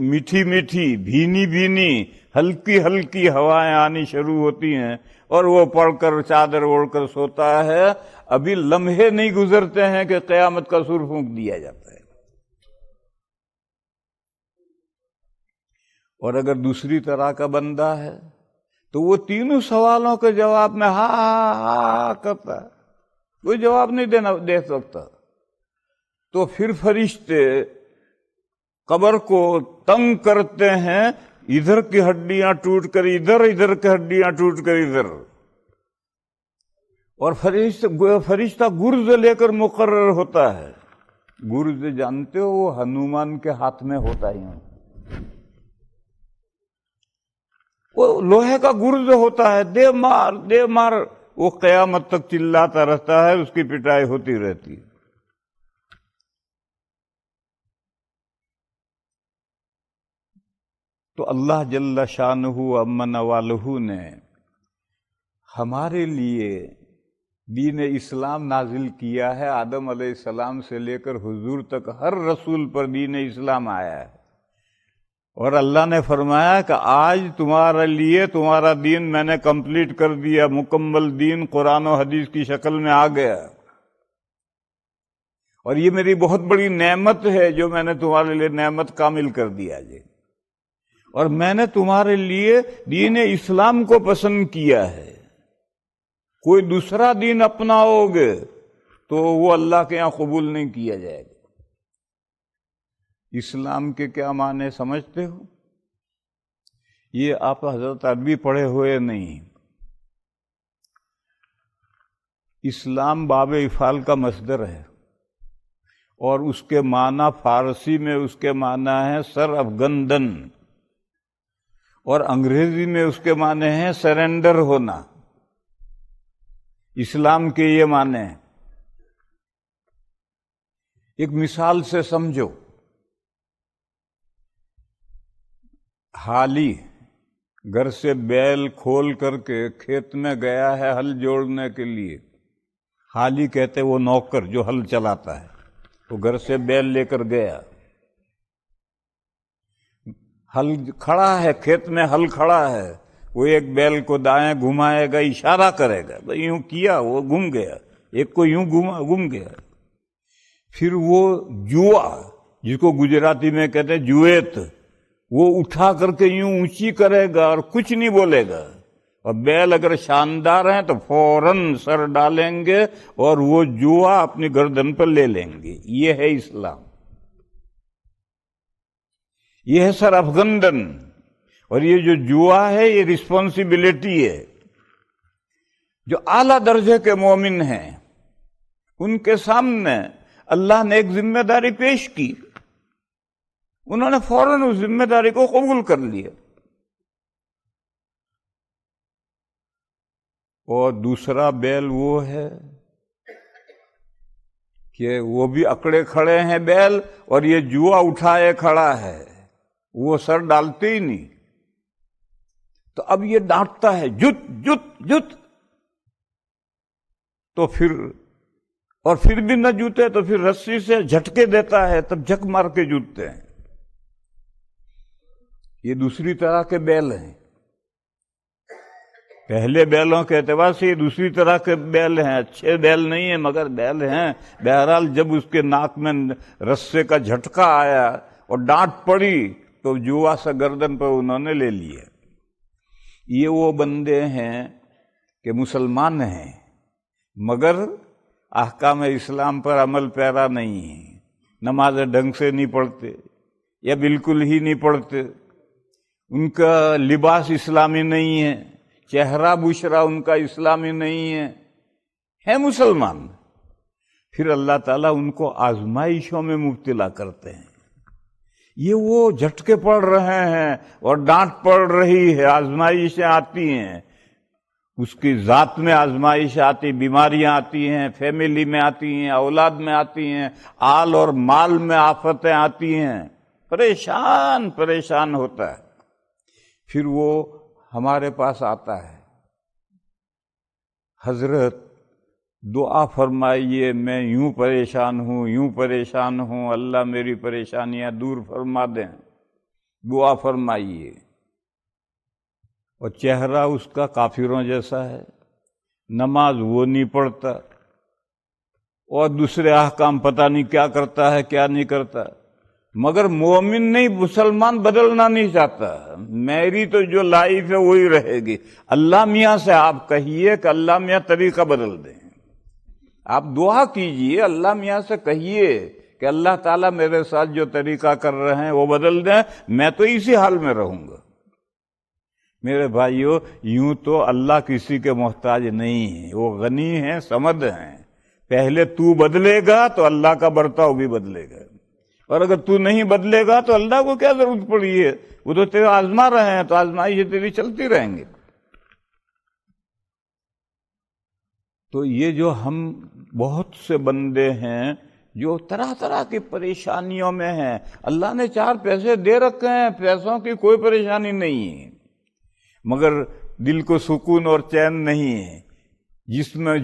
میٹھی میٹھی بھینی بھینی ہلکی ہلکی ہوائیں آنی شروع ہوتی ہیں، اور وہ پڑھ کر چادر اوڑھ کر سوتا ہے، ابھی لمحے نہیں گزرتے ہیں کہ قیامت کا سور پھونک دیا جاتا ہے۔ اور اگر دوسری طرح کا بندہ ہے تو وہ تینوں سوالوں کے جواب میں ہاں ہاں کرتا ہے، کوئی جواب نہیں دے سکتا، تو پھر فرشتے قبر کو تنگ کرتے ہیں، ادھر کی ہڈیاں ٹوٹ کر ادھر، ادھر کی ہڈیاں ٹوٹ کر ادھر، اور فرشتہ گرز لے کر مقرر ہوتا ہے۔ گرز جانتے ہو وہ ہنومان کے ہاتھ میں ہوتا ہی، وہ لوہے کا گرز ہوتا ہے، دے مار دے مار، وہ قیامت تک چلاتا رہتا ہے، اس کی پٹائی ہوتی رہتی ہے۔ تو اللہ جل شانہ امن والہ نے ہمارے لیے دین اسلام نازل کیا ہے. آدم علیہ السلام سے لے کر حضور تک ہر رسول پر دین اسلام آیا ہے، اور اللہ نے فرمایا کہ آج تمہارے لیے تمہارا دین میں نے کمپلیٹ کر دیا، مکمل دین قرآن و حدیث کی شکل میں آ گیا، اور یہ میری بہت بڑی نعمت ہے جو میں نے تمہارے لیے نعمت کامل کر دیا جی. اور میں نے تمہارے لیے دین اسلام کو پسند کیا ہے. کوئی دوسرا دین اپناؤ گے تو وہ اللہ کے یہاں قبول نہیں کیا جائے گا. اسلام کے کیا معنی سمجھتے ہو؟ یہ آپ حضرت عربی پڑھے ہوئے نہیں. اسلام باب افعال کا مصدر ہے، اور اس کے معنی فارسی میں اس کے معنی ہے سر افگندن، اور انگریزی میں اس کے معنی ہے سرنڈر ہونا. اسلام کے یہ معنی ہیں. ایک مثال سے سمجھو. حالی گھر سے بیل کھول کر کے کھیت میں گیا ہے ہل جوڑنے کے لیے. حالی کہتے وہ نوکر جو ہل چلاتا ہے، وہ گھر سے بیل لے کر گیا. ہل کھڑا ہے، کھیت میں ہل کھڑا ہے، وہ ایک بیل کو دائیں گھمائے گا، اشارہ کرے گا، یوں کیا وہ گم گیا، ایک کو یوں گم گیا. پھر وہ جوا جس کو گجراتی میں کہتے ہیں جویت، وہ اٹھا کر کے یوں اونچی کرے گا اور کچھ نہیں بولے گا، اور بیل اگر شاندار ہیں تو فوراً سر ڈالیں گے اور وہ جوا اپنی گردن پر لے لیں گے. یہ ہے اسلام، یہ ہے سر افگندن. اور یہ جو جوا ہے یہ رسپانسبلٹی ہے. جو اعلیٰ درجے کے مومن ہیں ان کے سامنے اللہ نے ایک ذمہ داری پیش کی، انہوں نے فوراً اس ذمہ داری کو قبول کر لیا. اور دوسرا بیل وہ ہے کہ وہ بھی اکڑے کھڑے ہیں بیل، اور یہ جوا اٹھائے کھڑا ہے، وہ سر ڈالتے ہی نہیں. تو اب یہ ڈانٹتا ہے جت جت جت، تو پھر بھی نہ جوتے تو پھر رسی سے جھٹکے دیتا ہے، تب جھک مار کے جوتتے ہیں. یہ دوسری طرح کے بیل ہیں. پہلے بیلوں کے اعتبار سے یہ دوسری طرح کے بیل ہیں، اچھے بیل نہیں ہیں مگر بیل ہیں. بہرحال جب اس کے ناک میں رسے کا جھٹکا آیا اور ڈانٹ پڑی تو جوا سے گردن پر انہوں نے لے لیا. یہ وہ بندے ہیں کہ مسلمان ہیں مگر احکام اسلام پر عمل پیرا نہیں ہیں، نمازیں ڈھنگ سے نہیں پڑھتے یا بالکل ہی نہیں پڑھتے، ان کا لباس اسلامی نہیں ہے، چہرہ بشرا ان کا اسلامی نہیں ہے مسلمان. پھر اللہ تعالیٰ ان کو آزمائشوں میں مبتلا کرتے ہیں. یہ وہ جھٹکے پڑ رہے ہیں اور ڈانٹ پڑ رہی ہے، آزمائشیں آتی ہیں، اس کی ذات میں آزمائش آتی، بیماریاں آتی ہیں، فیملی میں آتی ہیں، اولاد میں آتی ہیں، آل اور مال میں آفتیں آتی ہیں، پریشان ہوتا ہے. پھر وہ ہمارے پاس آتا ہے، حضرت دعا فرمائیے، میں یوں پریشان ہوں، اللہ میری پریشانیاں دور فرما دیں، دعا فرمائیے. اور چہرہ اس کا کافروں جیسا ہے، نماز وہ نہیں پڑھتا اور دوسرے احکام پتہ نہیں کیا کرتا ہے کیا نہیں کرتا، مگر مومن نہیں، مسلمان بدلنا نہیں چاہتا. میری تو جو لائف ہے وہی رہے گی. اللہ میاں سے آپ کہیے کہ اللہ میاں طریقہ بدل دیں. آپ دعا کیجئے، اللہ میاں سے کہیے کہ اللہ تعالیٰ میرے ساتھ جو طریقہ کر رہے ہیں وہ بدل دیں، میں تو اسی حال میں رہوں گا. میرے بھائیو، یوں تو اللہ کسی کے محتاج نہیں ہے، وہ غنی ہیں، سمد ہیں. پہلے تو بدلے گا تو اللہ کا برتاؤ بھی بدلے گا، اور اگر تو نہیں بدلے گا تو اللہ کو کیا ضرورت پڑی ہے؟ وہ تو تیرے آزما رہے ہیں، تو آزمائشیں تیری چلتی رہیں گے. تو یہ جو ہم بہت سے بندے ہیں جو طرح طرح کی پریشانیوں میں ہیں. اللہ نے 4 پیسے دے رکھے ہیں، پیسوں کی کوئی پریشانی نہیں ہے، مگر دل کو سکون اور چین نہیں ہے.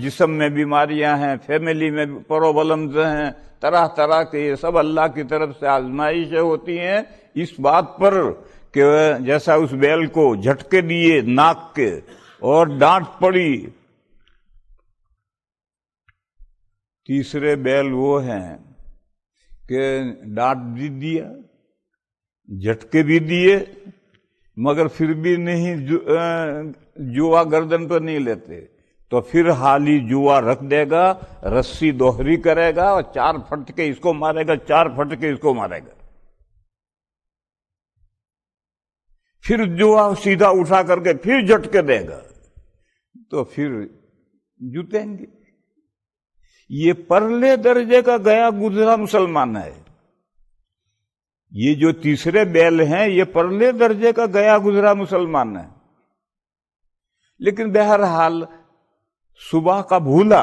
جسم میں بیماریاں ہیں، فیملی میں پرابلمز ہیں، طرح طرح کے، یہ سب اللہ کی طرف سے آزمائشیں ہوتی ہیں اس بات پر کہ جیسا اس بیل کو جھٹکے دیے ناک کے اور ڈانٹ پڑی. تیسرے بیل وہ ہیں کہ ڈانٹ بھی دیا، جھٹکے بھی دیے، مگر پھر بھی نہیں جوا گردن پر نہیں لیتے، تو پھر حالی جوا رکھ دے گا، رسی دوہری کرے گا اور 4 پھٹکے اس کو مارے گا، 4 پھٹکے اس کو مارے گا، پھر جوا سیدھا اٹھا کر کے پھر جھٹکے دے گا، تو پھر جتیں گے. یہ پرلے درجے کا گیا گزرا مسلمان ہے. یہ جو تیسرے بیل ہیں یہ پرلے درجے کا گیا گزرا مسلمان ہے. لیکن بہرحال صبح کا بھولا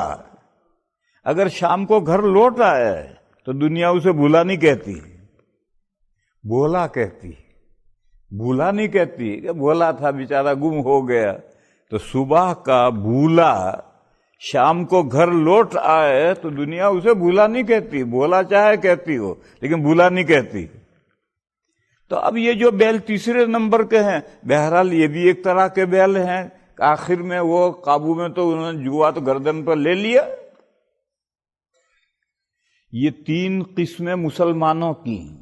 اگر شام کو گھر لوٹ آئے تو دنیا اسے بھولا نہیں کہتی، بولا کہتی، بھولا نہیں کہتی کہ بولا تھا بیچارہ گم ہو گیا. تو صبح کا بھولا شام کو گھر لوٹ آئے تو دنیا اسے بھولا نہیں کہتی، بولا چاہے کہتی ہو لیکن بھولا نہیں کہتی. تو اب یہ جو بیل تیسرے نمبر کے ہیں، بہرحال یہ بھی ایک طرح کے بیل ہیں. آخر میں وہ قابو میں تو انہوں نے جوا تو گردن پر لے لیا. یہ 3 قسمیں مسلمانوں کی ہیں.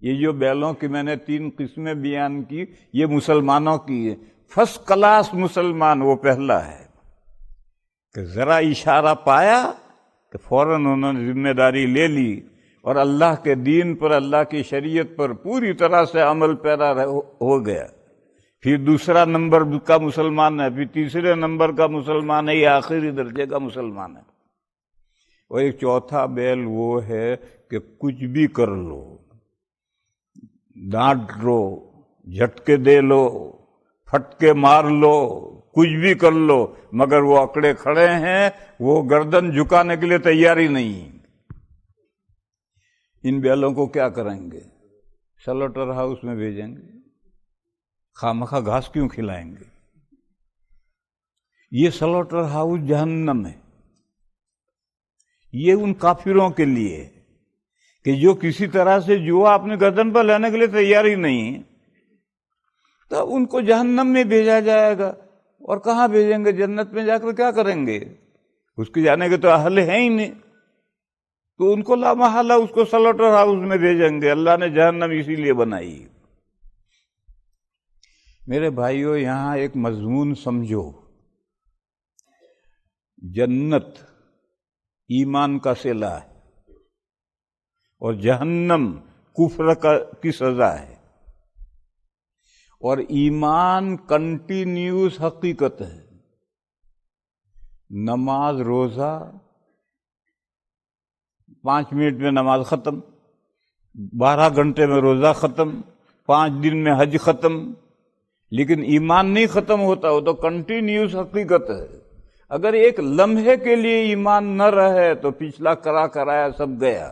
یہ جو بیلوں کی میں نے 3 قسمیں بیان کی یہ مسلمانوں کی ہے. فرسٹ کلاس مسلمان وہ پہلا ہے کہ ذرا اشارہ پایا کہ فوراً انہوں نے ذمہ داری لے لی اور اللہ کے دین پر، اللہ کی شریعت پر پوری طرح سے عمل پیرا ہو گیا. پھر دوسرا نمبر کا مسلمان ہے، پھر تیسرے نمبر کا مسلمان ہے، یہ آخری درجے کا مسلمان ہے. اور ایک چوتھا بیل وہ ہے کہ کچھ بھی کر لو، ڈانٹ لو، جھٹکے دے لو، پھٹکے مار لو، کچھ بھی کر لو، مگر وہ اکڑے کھڑے ہیں، وہ گردن جھکانے کے لیے تیار ہی نہیں. ان بیلوں کو کیا کریں گے؟ سلوٹر ہاؤس میں بھیجیں گے. خامخواہ گھاس کیوں کھلائیں گے؟ یہ سلوٹر ہاؤس جہنم ہے. یہ ان کافروں کے لیے کہ جو کسی طرح سے جوا اپنے گردن پر لینے کے لیے تیار ہی نہیں، تو ان کو جہنم میں بھیجا جائے گا. اور کہاں بھیجیں گے؟ جنت میں جا کر کیا کریں گے؟ اس کے جانے کے تو اہل ہیں ہی نہیں، تو ان کو لا محالہ اس کو سلوٹر ہاؤس میں بھیجیں گے. اللہ نے جہنم اسی لیے بنائی. میرے بھائیوں، یہاں ایک مضمون سمجھو. جنت ایمان کا صلہ ہے اور جہنم کفر کی سزا ہے. اور ایمان کنٹینیوس حقیقت ہے. نماز روزہ 5 منٹ میں نماز ختم، 12 گھنٹے میں روزہ ختم، 5 دن میں حج ختم. لیکن ایمان نہیں ختم ہوتا، وہ تو کنٹینیوس حقیقت ہے. اگر ایک لمحے کے لیے ایمان نہ رہے تو پچھلا کرا کرایا سب گیا.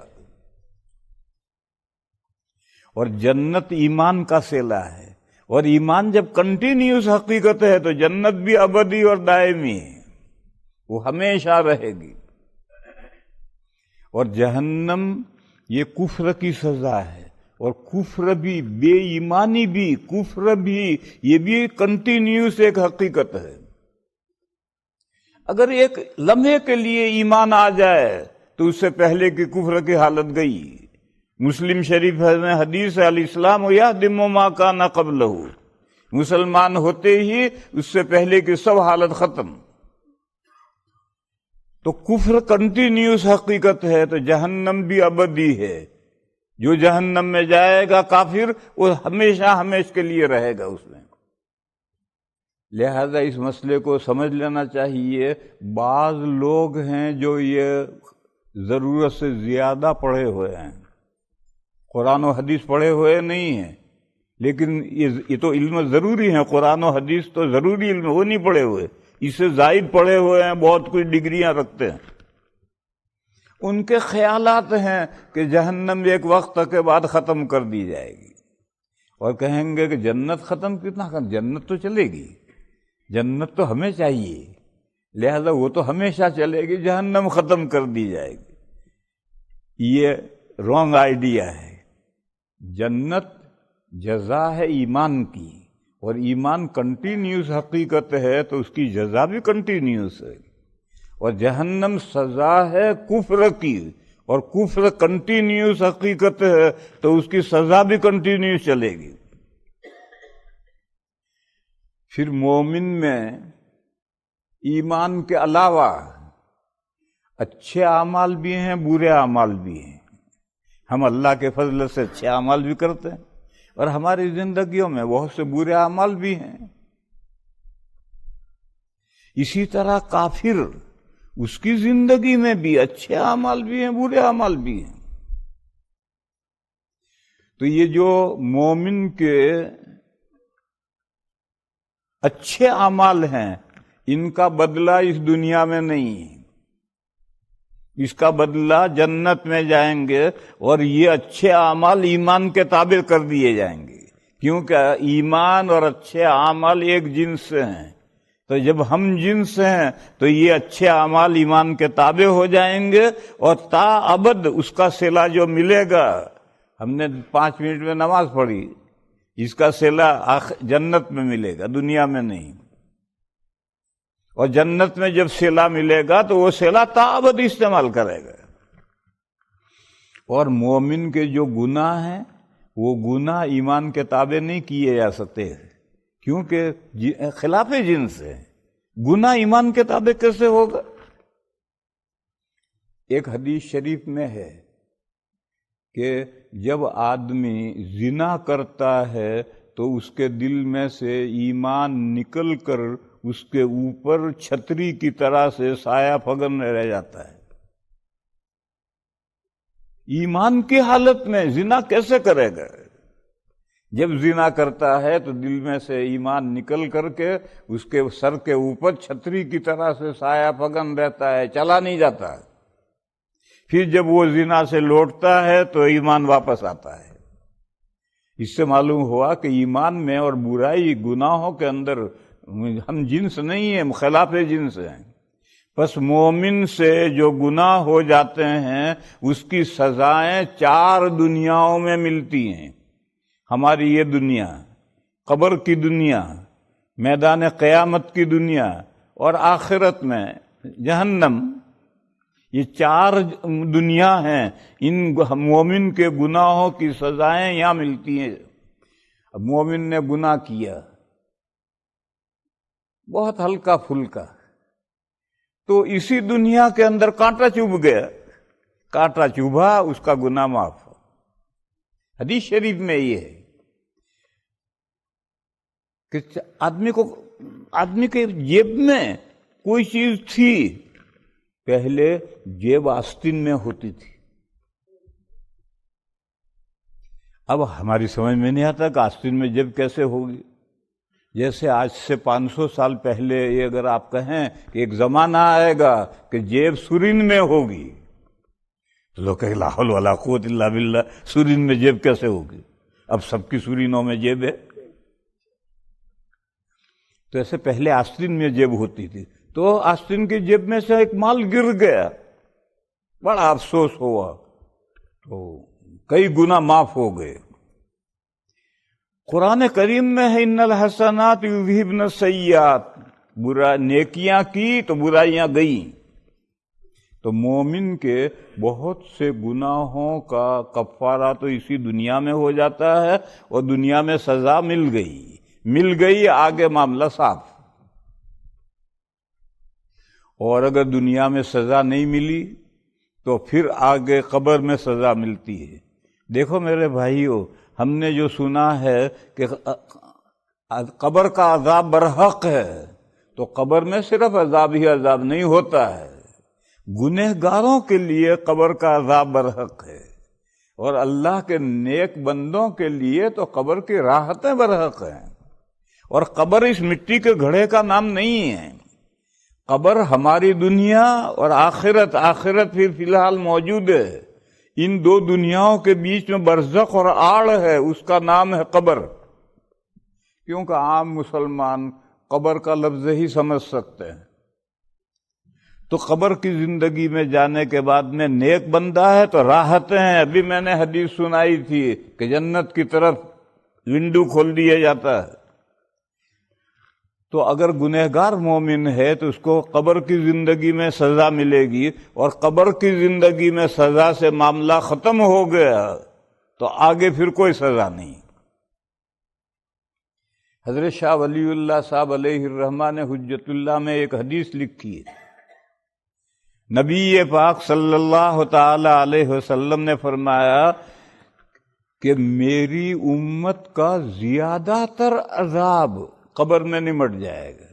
اور جنت ایمان کا صلہ ہے، اور ایمان جب کنٹینیوس حقیقت ہے تو جنت بھی ابدی اور دائمی ہے، وہ ہمیشہ رہے گی. اور جہنم یہ کفر کی سزا ہے، اور کفر بھی، بے ایمانی بھی، کفر بھی، یہ بھی کنٹینیوس ایک حقیقت ہے. اگر ایک لمحے کے لیے ایمان آ جائے تو اس سے پہلے کی کفر کی حالت گئی. مسلم شریف میں حدیث ہے، الاسلام یہدم ما کان قبلہ، مسلمان ہوتے ہی اس سے پہلے کی سب حالت ختم. تو کفر کنٹینیوس حقیقت ہے، تو جہنم بھی ابدی ہے. جو جہنم میں جائے گا کافر، وہ ہمیشہ ہمیشہ کے لیے رہے گا اس میں. لہذا اس مسئلے کو سمجھ لینا چاہیے. بعض لوگ ہیں جو یہ ضرورت سے زیادہ پڑھے ہوئے ہیں، قرآن و حدیث پڑھے ہوئے نہیں ہیں، لیکن یہ تو علم ضروری ہے. قرآن و حدیث تو ضروری علم، وہ نہیں پڑھے ہوئے، اس سے زائد پڑھے ہوئے ہیں، بہت کچھ ڈگریاں رکھتے ہیں. ان کے خیالات ہیں کہ جہنم ایک وقت کے بعد ختم کر دی جائے گی، اور کہیں گے کہ جنت ختم کتنا کر، جنت تو چلے گی، جنت تو ہمیں چاہیے، لہذا وہ تو ہمیشہ چلے گی، جہنم ختم کر دی جائے گی۔ یہ رانگ آئیڈیا ہے۔ جنت جزا ہے ایمان کی، اور ایمان کنٹینیوس حقیقت ہے تو اس کی جزا بھی کنٹینیوس ہے، اور جہنم سزا ہے کفر کی، اور کفر کنٹینیوس حقیقت ہے تو اس کی سزا بھی کنٹینیوس چلے گی۔ پھر مومن میں ایمان کے علاوہ اچھے اعمال بھی ہیں، برے اعمال بھی ہیں۔ ہم اللہ کے فضل سے اچھے اعمال بھی کرتے ہیں، اور ہماری زندگیوں میں بہت سے برے اعمال بھی ہیں۔ اسی طرح کافر، اس کی زندگی میں بھی اچھے اعمال بھی ہیں، برے اعمال بھی ہیں۔ تو یہ جو مومن کے اچھے اعمال ہیں، ان کا بدلہ اس دنیا میں نہیں ہے، اس کا بدلہ جنت میں جائیں گے، اور یہ اچھے اعمال ایمان کے تابع کر دیے جائیں گے، کیونکہ ایمان اور اچھے اعمال ایک جنس سے ہیں۔ تو جب ہم جنس ہیں تو یہ اچھے اعمال ایمان کے تابع ہو جائیں گے، اور تا ابد اس کا صلہ جو ملے گا، ہم نے 5 منٹ میں نماز پڑھی، اس کا صلہ جنت میں ملے گا، دنیا میں نہیں۔ اور جنت میں جب صلہ ملے گا تو وہ صلہ تا ابد استعمال کرے گا۔ اور مومن کے جو گناہ ہیں، وہ گناہ ایمان کے تابع نہیں کیے جا سکتے، کیونکہ خلاف جنس ہے۔ گناہ ایمان کے تابع کیسے ہوگا؟ ایک حدیث شریف میں ہے کہ جب آدمی زنا کرتا ہے تو اس کے دل میں سے ایمان نکل کر اس کے اوپر چھتری کی طرح سے سایہ فگن رہ جاتا ہے۔ ایمان کی حالت میں زنا کیسے کرے گا؟ جب زنا کرتا ہے تو دل میں سے ایمان نکل کر کے اس کے سر کے اوپر چھتری کی طرح سے سایہ فگن رہتا ہے، چلا نہیں جاتا ہے۔ پھر جب وہ زنا سے لوٹتا ہے تو ایمان واپس آتا ہے۔ اس سے معلوم ہوا کہ ایمان میں اور برائی گناہوں کے اندر ہم جنس نہیں ہیں، خلاف جنس ہیں۔ پس مومن سے جو گناہ ہو جاتے ہیں اس کی سزائیں 4 دنیاؤں میں ملتی ہیں۔ ہماری یہ دنیا، قبر کی دنیا، میدان قیامت کی دنیا، اور آخرت میں جہنم، یہ 4 دنیا ہیں۔ ان مومن کے گناہوں کی سزائیں یہاں ملتی ہیں۔ اب مومن نے گناہ کیا بہت ہلکا پھلکا، تو اسی دنیا کے اندر کانٹا چبھ گیا، کانٹا چبھا، اس کا گناہ معاف۔ حدیث شریف میں یہ ہے کہ آدمی کے جیب میں کوئی چیز تھی، پہلے جیب آستین میں ہوتی تھی، اب ہماری سمجھ میں نہیں آتا کہ آستین میں جیب کیسے ہوگی۔ جیسے آج سے 500 سال پہلے یہ اگر آپ کہیں کہ ایک زمانہ آئے گا کہ جیب سرین میں ہوگی، تو لوگ کہیں لا حول ولا قوت الا باللہ، سرین میں جیب کیسے ہوگی؟ اب سب کی سرینوں میں جیب ہے۔ تو ایسے پہلے آستین میں جیب ہوتی تھی، تو آستین کی جیب میں سے ایک مال گر گیا، بڑا افسوس ہوا، تو کئی گناہ معاف ہو گئے۔ قرآن کریم میں ہے ان الحسنات یذہبن السیئات، برا نیکیاں کی تو برائیاں گئیں۔ تو مومن کے بہت سے گناہوں کا کفارہ تو اسی دنیا میں ہو جاتا ہے، اور دنیا میں سزا مل گئی، آگے معاملہ صاف۔ اور اگر دنیا میں سزا نہیں ملی تو پھر آگے قبر میں سزا ملتی ہے۔ دیکھو میرے بھائیو، ہم نے جو سنا ہے کہ قبر کا عذاب برحق ہے، تو قبر میں صرف عذاب ہی عذاب نہیں ہوتا ہے، گنہگاروں کے لیے قبر کا عذاب برحق ہے، اور اللہ کے نیک بندوں کے لیے تو قبر کی راحتیں برحق ہیں۔ اور قبر اس مٹی کے گھڑے کا نام نہیں ہے، قبر ہماری دنیا اور آخرت پھر فی الحال موجود ہے، ان دو دنیاؤں کے بیچ میں برزخ اور آڑ ہے، اس کا نام ہے قبر۔ کیونکہ عام مسلمان قبر کا لفظ ہی سمجھ سکتے ہیں۔ تو قبر کی زندگی میں جانے کے بعد میں نیک بندہ ہے تو راحتیں ہیں۔ ابھی میں نے حدیث سنائی تھی کہ جنت کی طرف ونڈو کھول دیا جاتا ہے۔ تو اگر گنہگار مومن ہے تو اس کو قبر کی زندگی میں سزا ملے گی، اور قبر کی زندگی میں سزا سے معاملہ ختم ہو گیا تو آگے پھر کوئی سزا نہیں۔ حضرت شاہ ولی اللہ صاحب علیہ الرحمہ نے حجت اللہ میں ایک حدیث لکھی ہے۔ نبی پاک صلی اللہ تعالی علیہ وسلم نے فرمایا کہ میری امت کا زیادہ تر عذاب قبر میں نمٹ جائے گا۔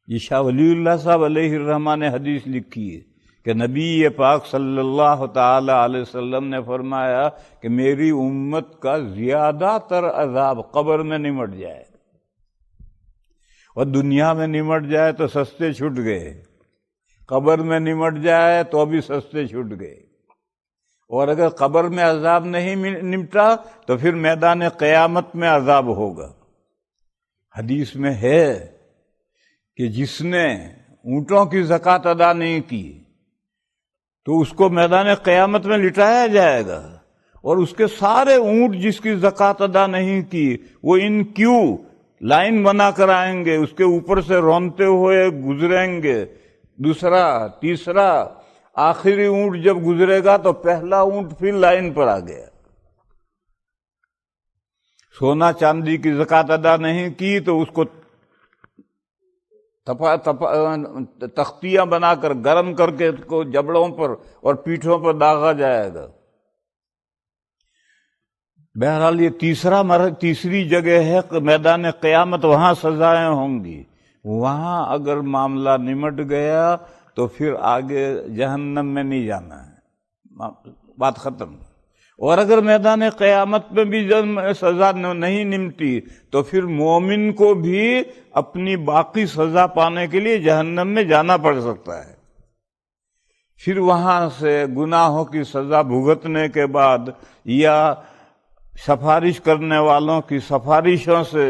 یہ شاہ ولی اللہ صاحب علیہ الرحمہ نے حدیث لکھی ہے کہ نبی پاک صلی اللہ تعالی علیہ وسلم نے فرمایا کہ میری امت کا زیادہ تر عذاب قبر میں نمٹ جائے گا۔ اور دنیا میں نمٹ جائے تو سستے چھٹ گئے، قبر میں نمٹ جائے تو بھی سستے چھٹ گئے۔ اور اگر قبر میں عذاب نہیں نمٹا تو پھر میدان قیامت میں عذاب ہوگا۔ حدیث میں ہے کہ جس نے اونٹوں کی زکوٰۃ ادا نہیں کی تو اس کو میدان قیامت میں لٹایا جائے گا، اور اس کے سارے اونٹ جس کی زکوٰۃ ادا نہیں کی وہ ان کیوں لائن بنا کر آئیں گے، اس کے اوپر سے رونتے ہوئے گزریں گے، دوسرا تیسرا، آخری اونٹ جب گزرے گا تو پہلا اونٹ پھر لائن پر آ گیا۔ سونا چاندی کی زکوٰۃ ادا نہیں کی تو اس کو تختیاں بنا کر گرم کر کے اس کو جبڑوں پر اور پیٹھوں پر داغا جائے گا۔ بہرحال یہ تیسری جگہ ہے میدان قیامت، وہاں سزائیں ہوں گی۔ وہاں اگر معاملہ نمٹ گیا تو پھر آگے جہنم میں نہیں جانا ہے، بات ختم۔ اور اگر میدان قیامت میں بھی سزا نہیں نمٹی تو پھر مومن کو بھی اپنی باقی سزا پانے کے لیے جہنم میں جانا پڑ سکتا ہے۔ پھر وہاں سے گناہوں کی سزا بھگتنے کے بعد یا سفارش کرنے والوں کی سفارشوں سے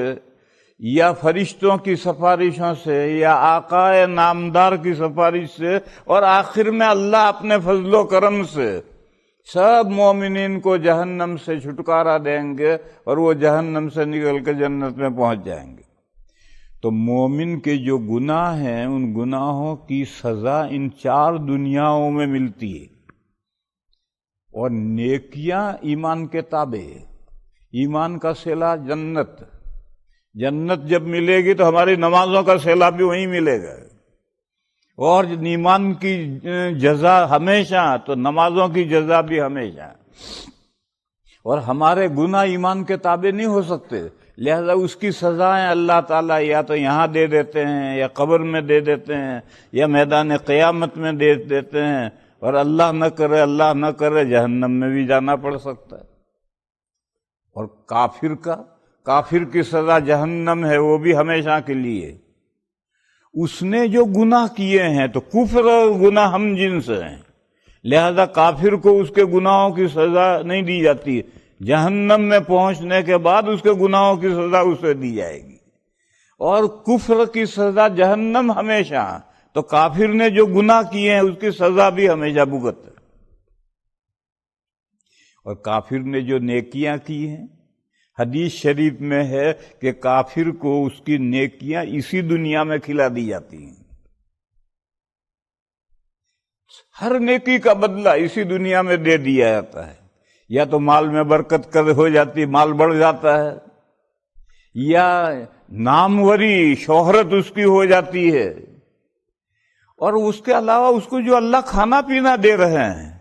یا فرشتوں کی سفارشوں سے یا آقا نامدار کی سفارش سے اور آخر میں اللہ اپنے فضل و کرم سے سب مومنین کو جہنم سے چھٹکارا دیں گے اور وہ جہنم سے نکل کے جنت میں پہنچ جائیں گے۔ تو مومن کے جو گناہ ہیں ان گناہوں کی سزا ان 4 دنیاؤں میں ملتی ہے، اور نیکیاں ایمان کے تابع ہے۔ ایمان کا صلہ جنت، جنت جب ملے گی تو ہماری نمازوں کا صلہ بھی وہیں ملے گا، اور ایمان کی جزا ہمیشہ تو نمازوں کی جزا بھی ہمیشہ۔ اور ہمارے گناہ ایمان کے تابع نہیں ہو سکتے، لہذا اس کی سزائیں اللہ تعالیٰ یا تو یہاں دے دیتے ہیں یا قبر میں دے دیتے ہیں یا میدان قیامت میں دے دیتے ہیں، اور اللہ نہ کرے جہنم میں بھی جانا پڑ سکتا ہے۔ اور کافر کی سزا جہنم ہے، وہ بھی ہمیشہ کے لیے۔ اس نے جو گناہ کیے ہیں تو کفر اور گناہ ہم جنس ہیں، لہذا کافر کو اس کے گناہوں کی سزا نہیں دی جاتی، جہنم میں پہنچنے کے بعد اس کے گناہوں کی سزا اسے دی جائے گی۔ اور کفر کی سزا جہنم ہمیشہ، تو کافر نے جو گناہ کیے ہیں اس کی سزا بھی ہمیشہ بھگت۔ اور کافر نے جو نیکیاں کی ہیں، حدیث شریف میں ہے کہ کافر کو اس کی نیکیاں اسی دنیا میں کھلا دی جاتی ہیں۔ ہر نیکی کا بدلہ اسی دنیا میں دے دیا جاتا ہے، یا تو مال میں برکت ہو جاتی، مال بڑھ جاتا ہے، یا ناموری شہرت اس کی ہو جاتی ہے، اور اس کے علاوہ اس کو جو اللہ کھانا پینا دے رہے ہیں،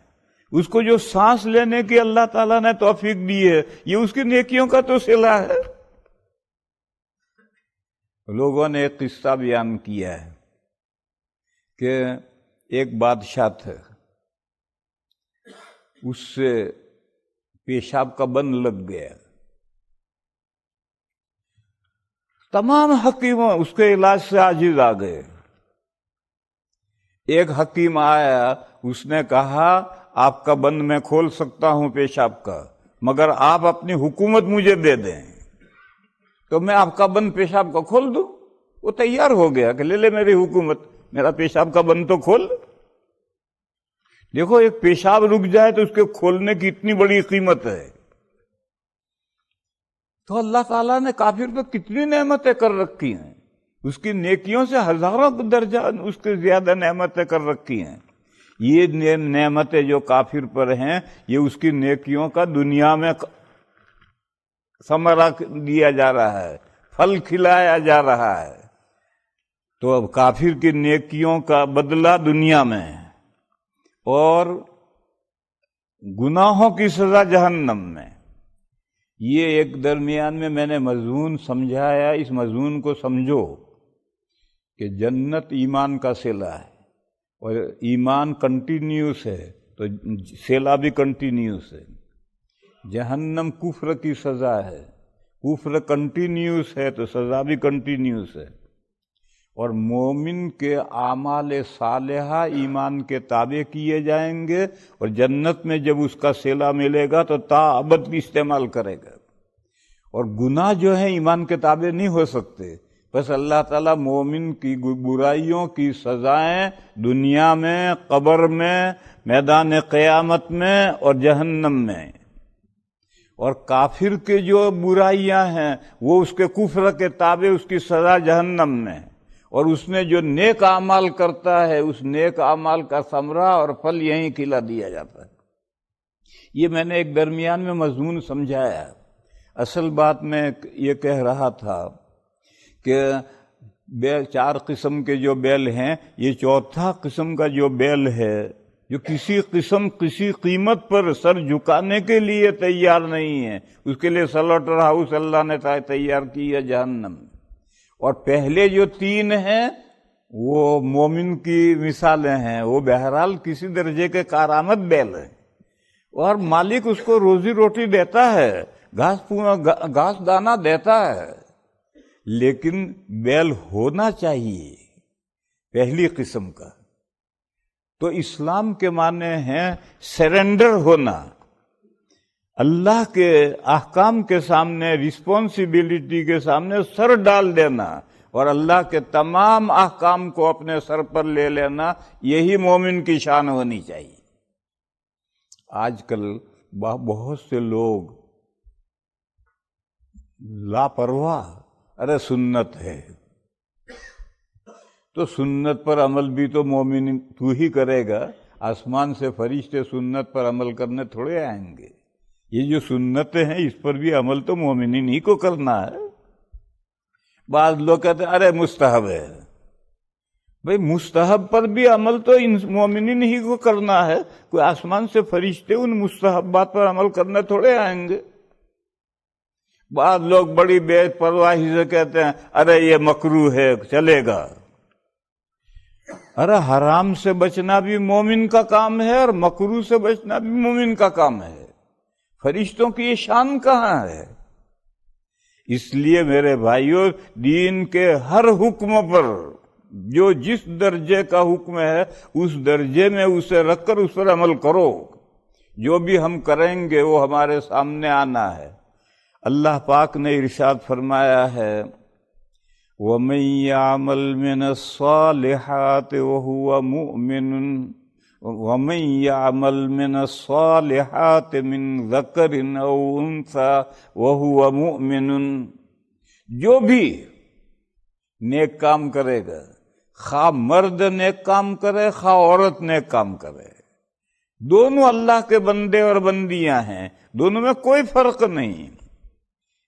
اس کو جو سانس لینے کی اللہ تعالیٰ نے توفیق دی ہے، یہ اس کی نیکیوں کا تو صلہ ہے۔ لوگوں نے ایک قصہ بیان کیا ہے کہ ایک بادشاہ تھے، اس سے پیشاب کا بند لگ گیا، تمام حکیموں اس کے علاج سے عاجز آ گئے۔ ایک حکیم آیا، اس نے کہا آپ کا بند میں کھول سکتا ہوں پیشاب کا، مگر آپ اپنی حکومت مجھے دے دیں تو میں آپ کا بند پیشاب کا کھول دوں۔ وہ تیار ہو گیا کہ لے لے میری حکومت، میرا پیشاب کا بند تو کھول۔ دیکھو ایک پیشاب رک جائے تو اس کے کھولنے کی اتنی بڑی قیمت ہے۔ تو اللہ تعالیٰ نے کافر پہ کتنی نعمتیں کر رکھی ہیں، اس کی نیکیوں سے ہزاروں درجہ اس کے زیادہ نعمتیں کر رکھی ہیں۔ یہ نعمتیں جو کافر پر ہیں، یہ اس کی نیکیوں کا دنیا میں ثمرہ دیا جا رہا ہے، پھل کھلایا جا رہا ہے۔ تو اب کافر کی نیکیوں کا بدلہ دنیا میں اور گناہوں کی سزا جہنم میں۔ یہ ایک درمیان میں نے مضمون سمجھایا، اس مضمون کو سمجھو کہ جنت ایمان کا صلہ ہے، اور ایمان کنٹینیوس ہے تو صلہ بھی کنٹینیوس ہے۔ جہنم کفر کی سزا ہے، کفر کنٹینیوس ہے تو سزا بھی کنٹینیوس ہے۔ اور مومن کے اعمال صالحہ ایمان کے تابع کیے جائیں گے، اور جنت میں جب اس کا صلہ ملے گا تو تا ابد بھی استعمال کرے گا۔ اور گناہ جو ہیں ایمان کے تابع نہیں ہو سکتے، بس اللہ تعالیٰ مومن کی برائیوں کی سزائیں دنیا میں، قبر میں، میدان قیامت میں اور جہنم میں، اور کافر کے جو برائیاں ہیں وہ اس کے کفر کے تابع اس کی سزا جہنم میں، اور اس نے جو نیک اعمال کرتا ہے اس نیک اعمال کا ثمرہ اور پھل یہیں کھلا دیا جاتا ہے۔ یہ میں نے ایک درمیان میں مضمون سمجھایا۔ اصل بات میں یہ کہہ رہا تھا کہ چار قسم کے جو بیل ہیں، یہ چوتھا قسم کا جو بیل ہے جو کسی قیمت پر سر جھکانے کے لیے تیار نہیں ہے، اس کے لیے سلوٹر ہاؤس اللہ نے تیار کی ہے جہنم۔ اور پہلے جو تین ہیں وہ مومن کی مثالیں ہیں، وہ بہرحال کسی درجے کے کارآمد بیل ہیں، اور مالک اس کو روزی روٹی دیتا ہے، گھاس دانا دیتا ہے، لیکن بیل ہونا چاہیے پہلی قسم کا۔ تو اسلام کے معنی ہیں سرنڈر ہونا، اللہ کے احکام کے سامنے، رسپانسبلٹی کے سامنے سر ڈال دینا، اور اللہ کے تمام احکام کو اپنے سر پر لے لینا، یہی مومن کی شان ہونی چاہیے۔ آج کل بہت سے لوگ لاپرواہ، ارے سنت ہے تو سنت پر عمل بھی تو مومن تو ہی کرے گا، آسمان سے فرشتے سنت پر عمل کرنے تھوڑے آئیں گے۔ یہ جو سنتیں ہیں اس پر بھی عمل تو مومنین ہی کو کرنا ہے۔ بعض لوگ کہتے ہیں ارے مستحب ہے، بھئی مستحب پر بھی عمل تو مومنین ہی کو کرنا ہے، کوئی آسمان سے فرشتے ان مستحبات پر عمل کرنے تھوڑے آئیں گے۔ بعض لوگ بڑی بے پرواہی سے کہتے ہیں ارے یہ مکروہ ہے، چلے گا۔ ارے حرام سے بچنا بھی مومن کا کام ہے، اور مکروہ سے بچنا بھی مومن کا کام ہے۔ فرشتوں کی یہ شان کہاں ہے؟ اس لیے میرے بھائیوں، دین کے ہر حکم پر جو جس درجے کا حکم ہے اس درجے میں اسے رکھ کر اس پر عمل کرو۔ جو بھی ہم کریں گے وہ ہمارے سامنے آنا ہے۔ اللہ پاک نے ارشاد فرمایا ہے وَمَن يَعْمَلْ مِنَ الصَّالِحَاتِ وَهُوَ مُؤْمِنٌ وَمَن يَعْمَلْ مِنَ الصَّالِحَاتِ مِن ذَكَرٍ أَوْ أُنثَىٰ وَهُوَ مُؤْمِنٌ، جو بھی نیک کام کرے گا، خواہ مرد نیک کام کرے خواہ عورت نیک کام کرے، دونوں اللہ کے بندے اور بندیاں ہیں، دونوں میں کوئی فرق نہیں۔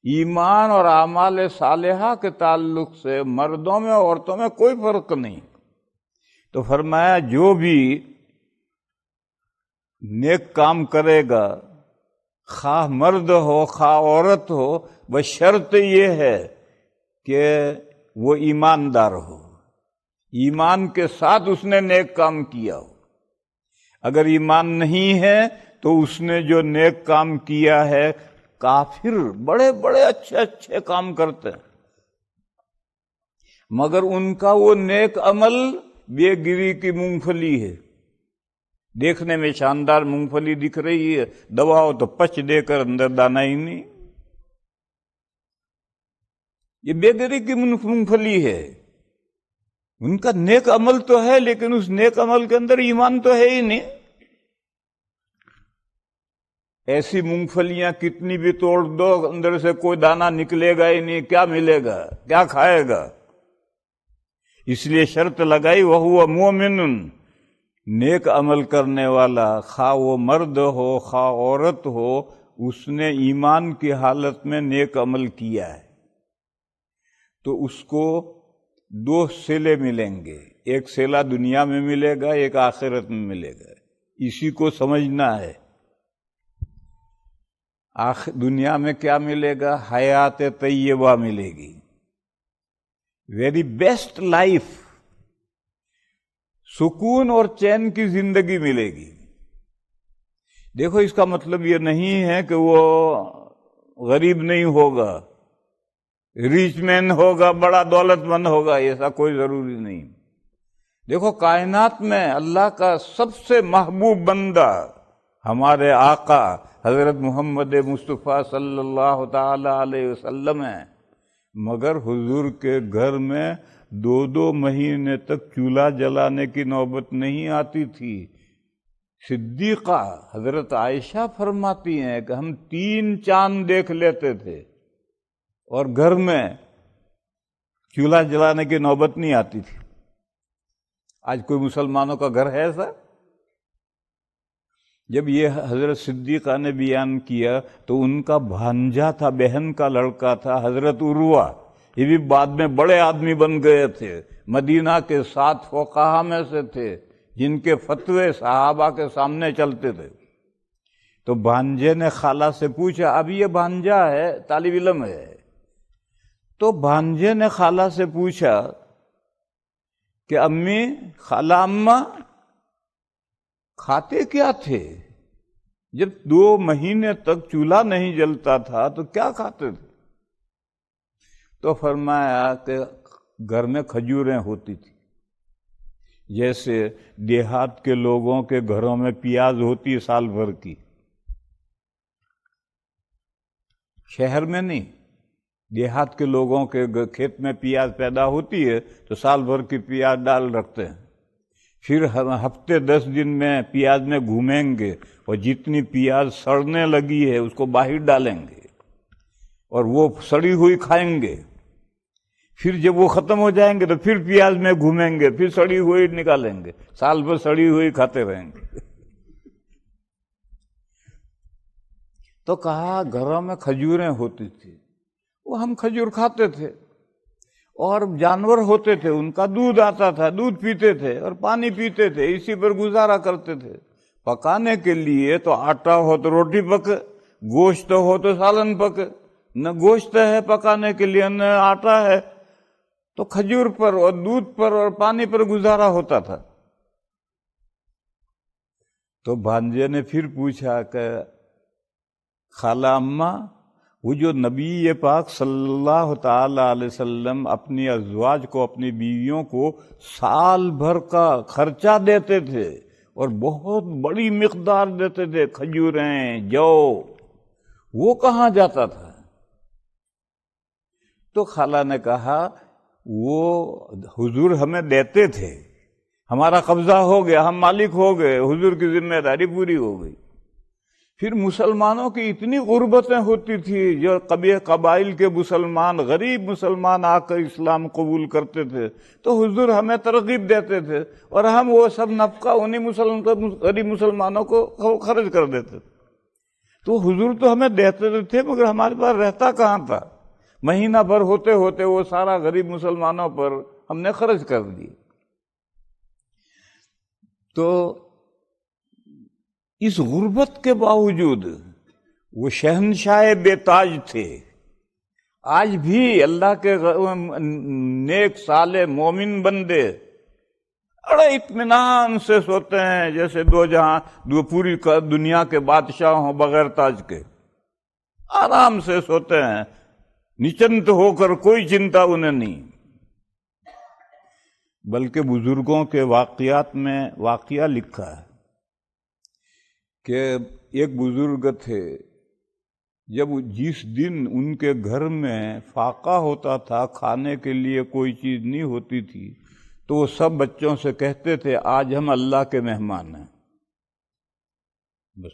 ایمان اور اعمال صالحہ کے تعلق سے مردوں میں عورتوں میں کوئی فرق نہیں۔ تو فرمایا جو بھی نیک کام کرے گا، خواہ مرد ہو خواہ عورت ہو، بس شرط یہ ہے کہ وہ ایماندار ہو، ایمان کے ساتھ اس نے نیک کام کیا ہو۔ اگر ایمان نہیں ہے تو اس نے جو نیک کام کیا ہے، کافر بڑے بڑے اچھے کام کرتے ہیں، مگر ان کا وہ نیک عمل بے گری کی مونگ پھلی ہے، دیکھنے میں شاندار مونگ پھلی دکھ رہی ہے، دباؤ تو پچ دے کر اندر دانا ہی نہیں، یہ بے گری کی مونگ پھلی ہے۔ ان کا نیک عمل تو ہے لیکن اس نیک عمل کے اندر ایمان تو ہے ہی نہیں۔ ایسی مونگ پھلیاں کتنی بھی توڑ دو، اندر سے کوئی دانا نکلے گا ہی نہیں، کیا ملے گا، کیا کھائے گا؟ اس لیے شرط لگائی وَهُوَ مُؤْمِنٌ، نیک عمل کرنے والا، خواہ وہ مرد ہو خواہ عورت ہو، اس نے ایمان کی حالت میں نیک عمل کیا ہے تو اس کو دو صلے ملیں گے، ایک صلہ دنیا میں ملے گا، ایک آخرت میں ملے گا۔ اسی کو سمجھنا ہے۔ دنیا میں کیا ملے گا؟ حیات طیبہ ملے گی، ویری بیسٹ لائف، سکون اور چین کی زندگی ملے گی۔ دیکھو اس کا مطلب یہ نہیں ہے کہ وہ غریب نہیں ہوگا، ریچ مین ہوگا، بڑا دولت مند ہوگا، ایسا کوئی ضروری نہیں۔ دیکھو کائنات میں اللہ کا سب سے محبوب بندہ ہمارے آقا حضرت محمد مصطفیٰ صلی اللہ تعالی علیہ وسلم ہے، مگر حضور کے گھر میں 2 مہینے تک چولہا جلانے کی نوبت نہیں آتی تھی۔ صدیقہ حضرت عائشہ فرماتی ہیں کہ ہم 3 چاند دیکھ لیتے تھے اور گھر میں چولہا جلانے کی نوبت نہیں آتی تھی۔ آج کوئی مسلمانوں کا گھر ہے ایسا؟ جب یہ حضرت صدیقہ نے بیان کیا تو ان کا بھانجا تھا، بہن کا لڑکا تھا، حضرت عروہ، یہ بھی بعد میں بڑے آدمی بن گئے تھے، مدینہ کے 7 فقہاء میں سے تھے جن کے فتوے صحابہ کے سامنے چلتے تھے۔ تو بھانجے نے خالہ سے پوچھا، اب یہ بھانجا ہے، طالب علم ہے، تو بھانجے نے خالہ سے پوچھا کہ امی، خالہ اماں کھاتے کیا تھے؟ جب 2 مہینے تک چولہا نہیں جلتا تھا تو کیا کھاتے تھے؟ تو فرمایا کہ گھر میں کھجوریں ہوتی تھی، جیسے دیہات کے لوگوں کے گھروں میں پیاز ہوتی ہے سال بھر کی، شہر میں نہیں، دیہات کے لوگوں کے کھیت میں پیاز پیدا ہوتی ہے تو سال بھر کی پیاز ڈال رکھتے ہیں، پھر ہفتے 10 دن میں پیاز میں گھومیں گے اور جتنی پیاز سڑنے لگی ہے اس کو باہر ڈالیں گے اور وہ سڑی ہوئی کھائیں گے، پھر جب وہ ختم ہو جائیں گے تو پھر پیاز میں گھومیں گے، پھر سڑی ہوئی نکالیں گے، سال بھر سڑی ہوئی کھاتے رہیں گے۔ تو کہا گھروں میں کھجوریں ہوتی تھی، وہ ہم کھجور کھاتے تھے، اور جانور ہوتے تھے ان کا دودھ آتا تھا، دودھ پیتے تھے اور پانی پیتے تھے، اسی پر گزارا کرتے تھے۔ پکانے کے لیے تو آٹا ہو تو روٹی پکے، گوشت ہو تو سالن پکے، نہ گوشت ہے پکانے کے لیے نہ آٹا ہے، تو کھجور پر اور دودھ پر اور پانی پر گزارا ہوتا تھا۔ تو بھانجے نے پھر پوچھا کہ خالہ اماں، وہ جو نبی پاک صلی اللہ تعالی علیہ وسلم اپنی ازواج کو، اپنی بیویوں کو سال بھر کا خرچہ دیتے تھے اور بہت بڑی مقدار دیتے تھے، کھجوریں، جو، وہ کہاں جاتا تھا؟ تو خالہ نے کہا وہ حضور ہمیں دیتے تھے، ہمارا قبضہ ہو گیا، ہم مالک ہو گئے، حضور کی ذمہ داری پوری ہو گئی۔ پھر مسلمانوں کی اتنی غربتیں ہوتی تھی، جو قبائل کے مسلمان، غریب مسلمان آ کر اسلام قبول کرتے تھے تو حضور ہمیں ترغیب دیتے تھے اور ہم وہ سب نفقہ انہی غریب مسلمانوں کو خرچ کر دیتے تھے۔ تو حضور تو ہمیں دیتے تھے مگر ہمارے پاس رہتا کہاں تھا؟ مہینہ بھر ہوتے ہوتے وہ سارا غریب مسلمانوں پر ہم نے خرچ کر دی۔ تو اس غربت کے باوجود وہ شہنشاہ بے تاج تھے۔ آج بھی اللہ کے نیک صالح مومن بندے بڑے اطمینان سے سوتے ہیں، جیسے دو پوری دنیا کے بادشاہ ہوں بغیر تاج کے، آرام سے سوتے ہیں، نچنت ہو کر، کوئی چنتا انہیں نہیں۔ بلکہ بزرگوں کے واقعات میں واقعہ لکھا ہے کہ ایک بزرگ تھے، جب جس دن ان کے گھر میں فاقہ ہوتا تھا، کھانے کے لیے کوئی چیز نہیں ہوتی تھی، تو وہ سب بچوں سے کہتے تھے آج ہم اللہ کے مہمان ہیں، بس،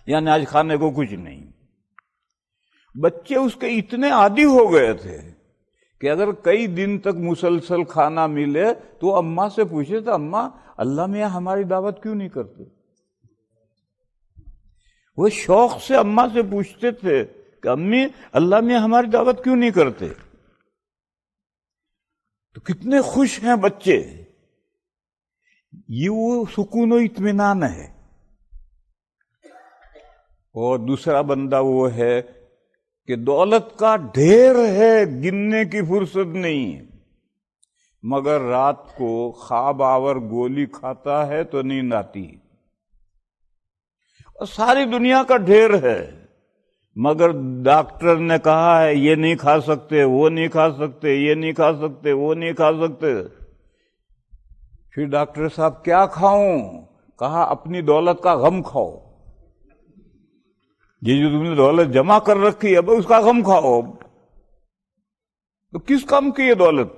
یعنی آج کھانے کو کچھ نہیں۔ بچے اس کے اتنے عادی ہو گئے تھے کہ اگر کئی دن تک مسلسل کھانا ملے تو اماں سے پوچھے تو اماں اللہ میاں ہماری دعوت کیوں نہیں کرتے؟ وہ شوق سے اماں سے پوچھتے تھے کہ امی اللہ میاں ہماری دعوت کیوں نہیں کرتے؟ تو کتنے خوش ہیں بچے، یہ وہ سکون و اطمینان ہے۔ اور دوسرا بندہ وہ ہے کہ دولت کا ڈھیر ہے، گننے کی فرصت نہیں ہے، مگر رات کو خواب آور گولی کھاتا ہے تو نیند آتی، اور ساری دنیا کا ڈھیر ہے، مگر ڈاکٹر نے کہا ہے یہ نہیں کھا سکتے، وہ نہیں کھا سکتے، یہ نہیں کھا سکتے، وہ نہیں کھا سکتے۔ پھر ڈاکٹر صاحب کیا کھاؤں؟ کہا اپنی دولت کا غم کھاؤ، یہ جو تم نے دولت جمع کر رکھی ہے اب اس کا غم کھاؤ۔ تو کس کام کی یہ دولت،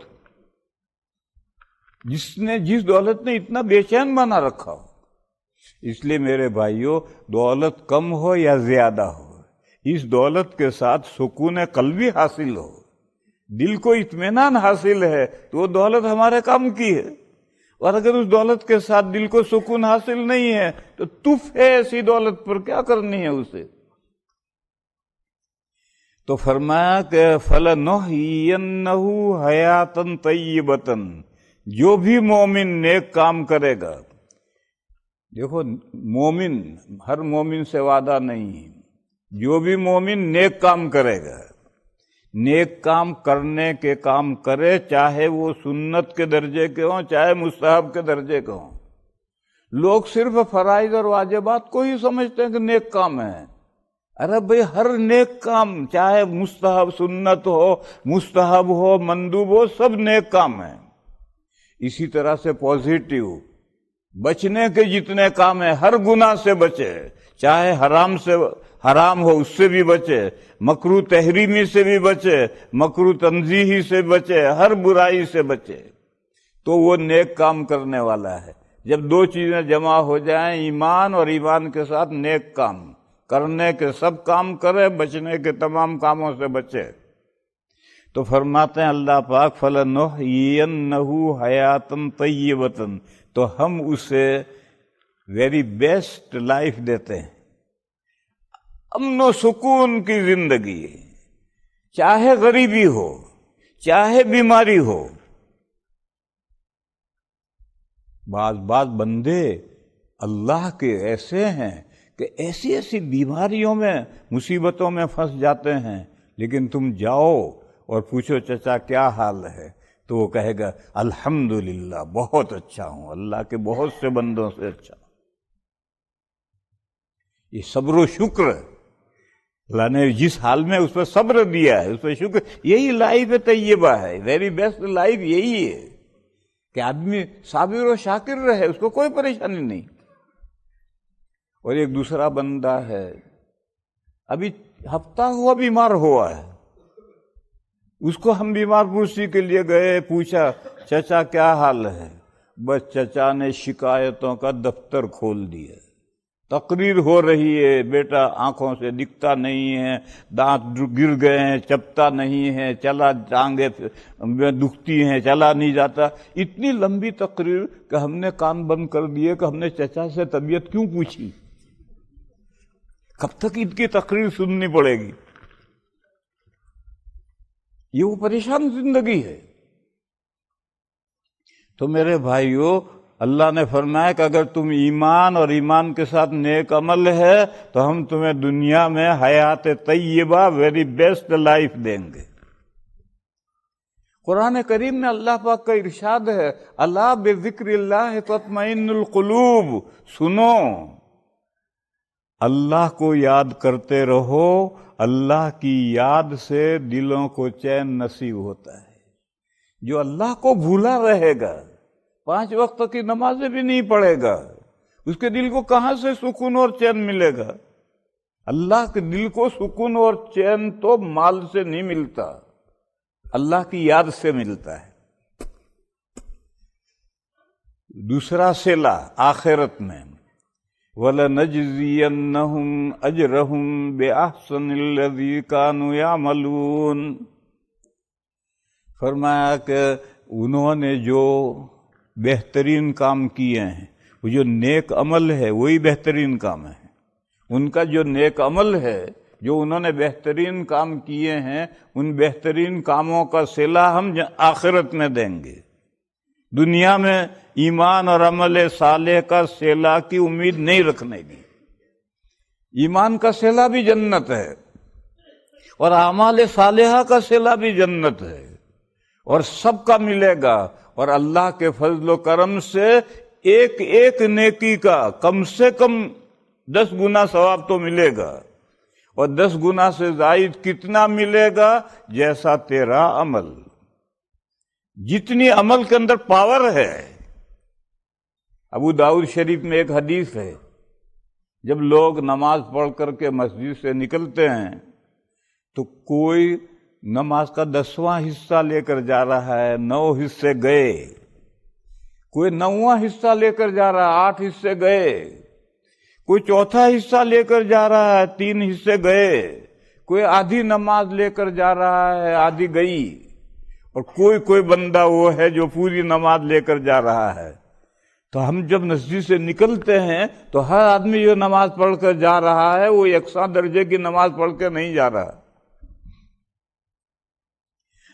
جس دولت نے اتنا بے چین بنا رکھا ہو؟ اس لیے میرے بھائیوں، دولت کم ہو یا زیادہ ہو، اس دولت کے ساتھ سکون قلبی حاصل ہو، دل کو اطمینان حاصل ہے تو وہ دولت ہمارے کام کی ہے۔ اور اگر اس دولت کے ساتھ دل کو سکون حاصل نہیں ہے تو تف ہے ایسی دولت پر، کیا کرنی ہے اسے؟ تو فرمایا کہ فَلَنُحْيِيَنَّهُ حَيَاتًا طَيِّبَةً، جو بھی مومن نیک کام کرے گا، دیکھو مومن، ہر مومن سے وعدہ نہیں ہے، جو بھی مومن نیک کام کرے گا، نیک کام کرنے کے کام کرے، چاہے وہ سنت کے درجے کے ہوں چاہے مستحب کے درجے کے ہوں۔ لوگ صرف فرائض اور واجبات کو ہی سمجھتے ہیں کہ نیک کام ہے۔ ارے بھئی ہر نیک کام، چاہے مستحب سنت ہو، مستحب ہو، مندوب ہو، سب نیک کام ہیں۔ اسی طرح سے پازیٹیو بچنے کے جتنے کام ہیں، ہر گناہ سے بچے، چاہے حرام ہو اس سے بھی بچے، مکروہ تحریمی سے بھی بچے، مکروہ تنزیہی سے بچے، ہر برائی سے بچے، تو وہ نیک کام کرنے والا ہے۔ جب دو چیزیں جمع ہو جائیں، ایمان اور ایمان کے ساتھ نیک کام، کرنے کے سب کام کرے، بچنے کے تمام کاموں سے بچے، تو فرماتے ہیں اللہ پاک فَلَنُحْيِيَنَّهُ حَيَاتًا طَيِّبَةً، تو ہم اسے ویری بیسٹ لائف دیتے ہیں، امن و سکون کی زندگی، چاہے غریبی ہو چاہے بیماری ہو۔ بعض بندے اللہ کے ایسے ہیں کہ ایسی ایسی بیماریوں میں، مصیبتوں میں پھنس جاتے ہیں، لیکن تم جاؤ اور پوچھو چچا کیا حال ہے، تو وہ کہے گا الحمدللہ بہت اچھا ہوں، اللہ کے بہت سے بندوں سے اچھا ہوں۔ یہ صبر و شکر ہے، اللہ نے جس حال میں اس پر صبر دیا ہے اس پر شکر، یہی لائف طیبہ ہے، ویری بیسٹ لائف یہی ہے کہ آدمی صابر و شاکر رہے، اس کو کوئی پریشانی نہیں۔ اور ایک دوسرا بندہ ہے، ابھی ہفتہ ہوا بیمار ہوا ہے، اس کو ہم بیمار پرسی کے لیے گئے، پوچھا چچا کیا حال ہے، بس چچا نے شکایتوں کا دفتر کھول دیا، تقریر ہو رہی ہے، بیٹا آنکھوں سے دکھتا نہیں ہے، دانت گر گئے ہیں، چپتا نہیں ہے، چلا ٹانگیں دکھتی ہیں، چلا نہیں جاتا، اتنی لمبی تقریر کہ ہم نے کان بند کر دیے کہ ہم نے چچا سے طبیعت کیوں پوچھی، کب تک ان کی تقریر سننی پڑے گی؟ یہ وہ پریشان زندگی ہے۔ تو میرے بھائیو، اللہ نے فرمایا کہ اگر تم ایمان اور ایمان کے ساتھ نیک عمل ہے تو ہم تمہیں دنیا میں حیات طیبہ، ویری بیسٹ لائف دیں گے۔ قرآن کریم میں اللہ پاک کا ارشاد ہے، الا بذکر اللہ تطمئن القلوب، سنو اللہ کو یاد کرتے رہو، اللہ کی یاد سے دلوں کو چین نصیب ہوتا ہے۔ جو اللہ کو بھولا رہے گا، 5 وقت کی نمازیں بھی نہیں پڑھے گا، اس کے دل کو کہاں سے سکون اور چین ملے گا؟ اللہ کے دل کو سکون اور چین تو مال سے نہیں ملتا، اللہ کی یاد سے ملتا ہے۔ دوسرا صلہ آخرت میں، وَلَنَجْزِيَنَّهُمْ أَجْرَهُمْ بِأَحْسَنِ الَّذِي كَانُوا يَعْمَلُونَ، فرمایا کہ انہوں نے جو بہترین کام کیے ہیں، وہ جو نیک عمل ہے وہی بہترین کام ہے۔ ان کا جو نیک عمل ہے، جو انہوں نے بہترین کام کیے ہیں، ان بہترین کاموں کا صلہ ہم آخرت میں دیں گے۔ دنیا میں ایمان اور عمل صالح کا صلہ کی امید نہیں رکھنے کی۔ ایمان کا صلہ بھی جنت ہے، اور اعمال صالحہ کا صلہ بھی جنت ہے، اور سب کا ملے گا، اور اللہ کے فضل و کرم سے ایک ایک نیکی کا کم سے کم 10 گنا ثواب تو ملے گا، اور 10 گنا سے زائد کتنا ملے گا؟ جیسا تیرا عمل، جتنی عمل کے اندر پاور ہے۔ ابو داؤد شریف میں ایک حدیث ہے، جب لوگ نماز پڑھ کر کے مسجد سے نکلتے ہیں تو کوئی نماز کا 10واں حصہ لے کر جا رہا ہے، 9 حصے گئے، کوئی 9واں حصہ لے کر جا رہا ہے، 8 حصے گئے، کوئی 4تھا حصہ لے کر جا رہا ہے، 3 حصے گئے، کوئی آدھی نماز لے کر جا رہا ہے، آدھی گئی، اور کوئی بندہ وہ ہے جو پوری نماز لے کر جا رہا ہے۔ تو ہم جب مسجد سے نکلتے ہیں تو ہر آدمی جو نماز پڑھ کر جا رہا ہے وہ یکساں درجے کی نماز پڑھ کے نہیں جا رہا۔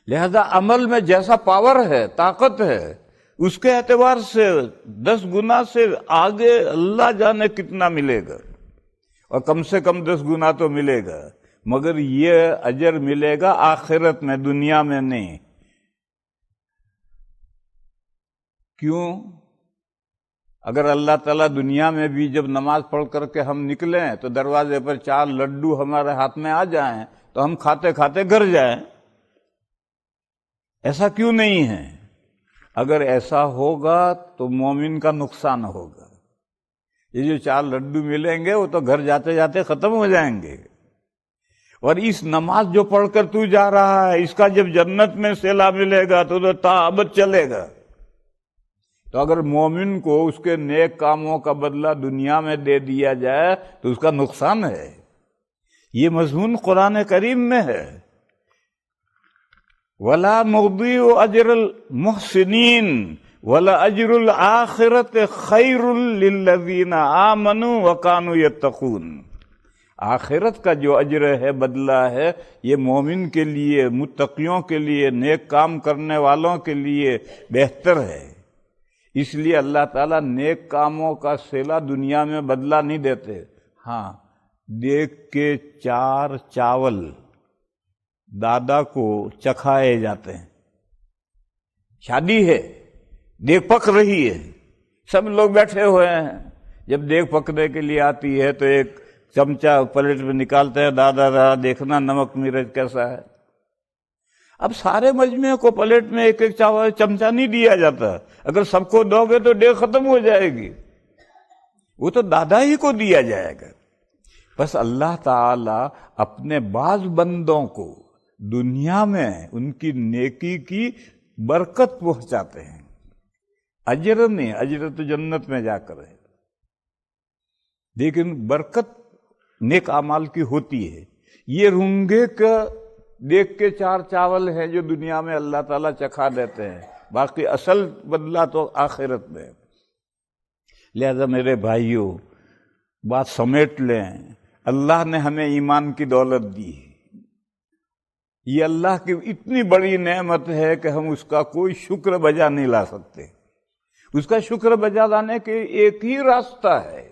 لہذا عمل میں جیسا پاور ہے، طاقت ہے، اس کے اعتبار سے 10 گنا سے آگے اللہ جانے کتنا ملے گا، اور کم سے کم 10 گنا تو ملے گا، مگر یہ اجر ملے گا آخرت میں، دنیا میں نہیں۔ کیوں؟ اگر اللہ تعالیٰ دنیا میں بھی جب نماز پڑھ کر کے ہم نکلیں تو دروازے پر 4 لڈو ہمارے ہاتھ میں آ جائیں تو ہم کھاتے کھاتے گھر جائیں، ایسا کیوں نہیں ہے؟ اگر ایسا ہوگا تو مومن کا نقصان ہوگا۔ یہ جو 4 لڈو ملیں گے وہ تو گھر جاتے جاتے ختم ہو جائیں گے، اور اس نماز جو پڑھ کر تو جا رہا ہے، اس کا جب جنت میں صلہ ملے گا تو تا ابد چلے گا۔ تو اگر مومن کو اس کے نیک کاموں کا بدلہ دنیا میں دے دیا جائے تو اس کا نقصان ہے۔ یہ مضمون قرآن کریم میں ہے، وَلَا نُضِيعُ أَجْرَ الْمُحْسِنِينَ وَلَأَجْرُ الْآخِرَةِ خَيْرٌ لِلَّذِينَ آمَنُوا وَكَانُوا يَتَّقُونَ۔ آخرت کا جو اجر ہے، بدلہ ہے، یہ مومن کے لیے، متقیوں کے لیے، نیک کام کرنے والوں کے لیے بہتر ہے۔ اس لیے اللہ تعالیٰ نیک کاموں کا صلہ دنیا میں بدلہ نہیں دیتے۔ ہاں، دیکھ کے 4 چاول دادا کو چکھائے جاتے ہیں، شادی ہے، دیگ پک رہی ہے، سب لوگ بیٹھے ہوئے ہیں، جب دیگ پکنے کے لیے آتی ہے تو ایک چمچہ پلیٹ میں نکالتے ہیں، دادا دیکھنا نمک مرچ کیسا ہے۔ اب سارے مجمع کو پلیٹ میں ایک ایک چمچہ نہیں دیا جاتا، اگر سب کو دو گے تو دیگ ختم ہو جائے گی، وہ تو دادا ہی کو دیا جائے گا۔ بس اللہ تعالی اپنے بعض بندوں کو دنیا میں ان کی نیکی کی برکت پہنچاتے ہیں، اجر نہیں، اجر تو جنت میں جا کر ہے، لیکن برکت نیک اعمال کی ہوتی ہے۔ یہ رونگے کا دیکھ کے 4 چاول ہیں جو دنیا میں اللہ تعالیٰ چکھا دیتے ہیں، باقی اصل بدلہ تو آخرت میں۔ لہذا میرے بھائیوں، بات سمیٹ لیں، اللہ نے ہمیں ایمان کی دولت دی ہے، یہ اللہ کی اتنی بڑی نعمت ہے کہ ہم اس کا کوئی شکر بجا نہیں لا سکتے۔ اس کا شکر بجا لانے کے ایک ہی راستہ ہے،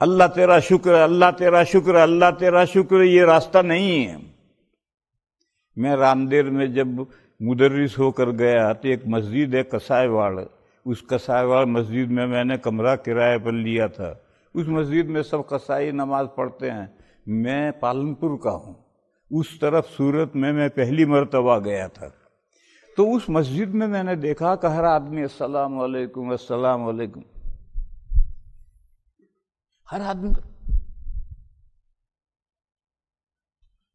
اللہ تیرا شکر، اللہ تیرا شکر، اللہ تیرا شکر، یہ راستہ نہیں ہے۔ میں راندیر میں جب مدرس ہو کر گیا تو ایک مسجد ہے کسائے واڑ، اس کسائے واڑ مسجد میں نے کمرہ کرائے پر لیا تھا۔ اس مسجد میں سب قصائی نماز پڑھتے ہیں، میں پالن پور کا ہوں، اس طرف صورت میں پہلی مرتبہ گیا تھا۔ تو اس مسجد میں نے دیکھا کہ ہر آدمی السلام علیکم السلام علیکم، ہر آدمی.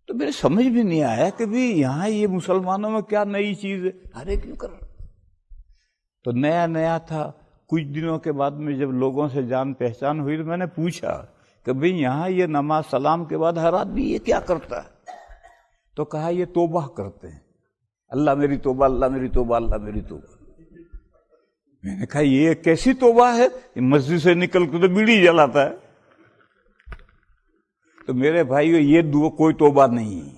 تو میرے سمجھ بھی نہیں آیا کہ بھی یہاں یہ مسلمانوں میں کیا نئی چیز ہے، ہر ایک کیوں کر رہا. تو نیا نیا تھا. کچھ دنوں کے بعد میں جب لوگوں سے جان پہچان ہوئی تو میں نے پوچھا کہ بھئی یہاں یہ نماز سلام کے بعد ہر آدمی یہ کیا کرتا ہے؟ تو کہا یہ توبہ کرتے ہیں، اللہ میری توبہ، اللہ میری توبہ، اللہ میری توبہ. میں نے کہا یہ کیسی توبہ ہے؟ مسجد سے نکل کے تو بیڑی جلاتا ہے. تو میرے بھائیو یہ کوئی توبہ نہیں ہے،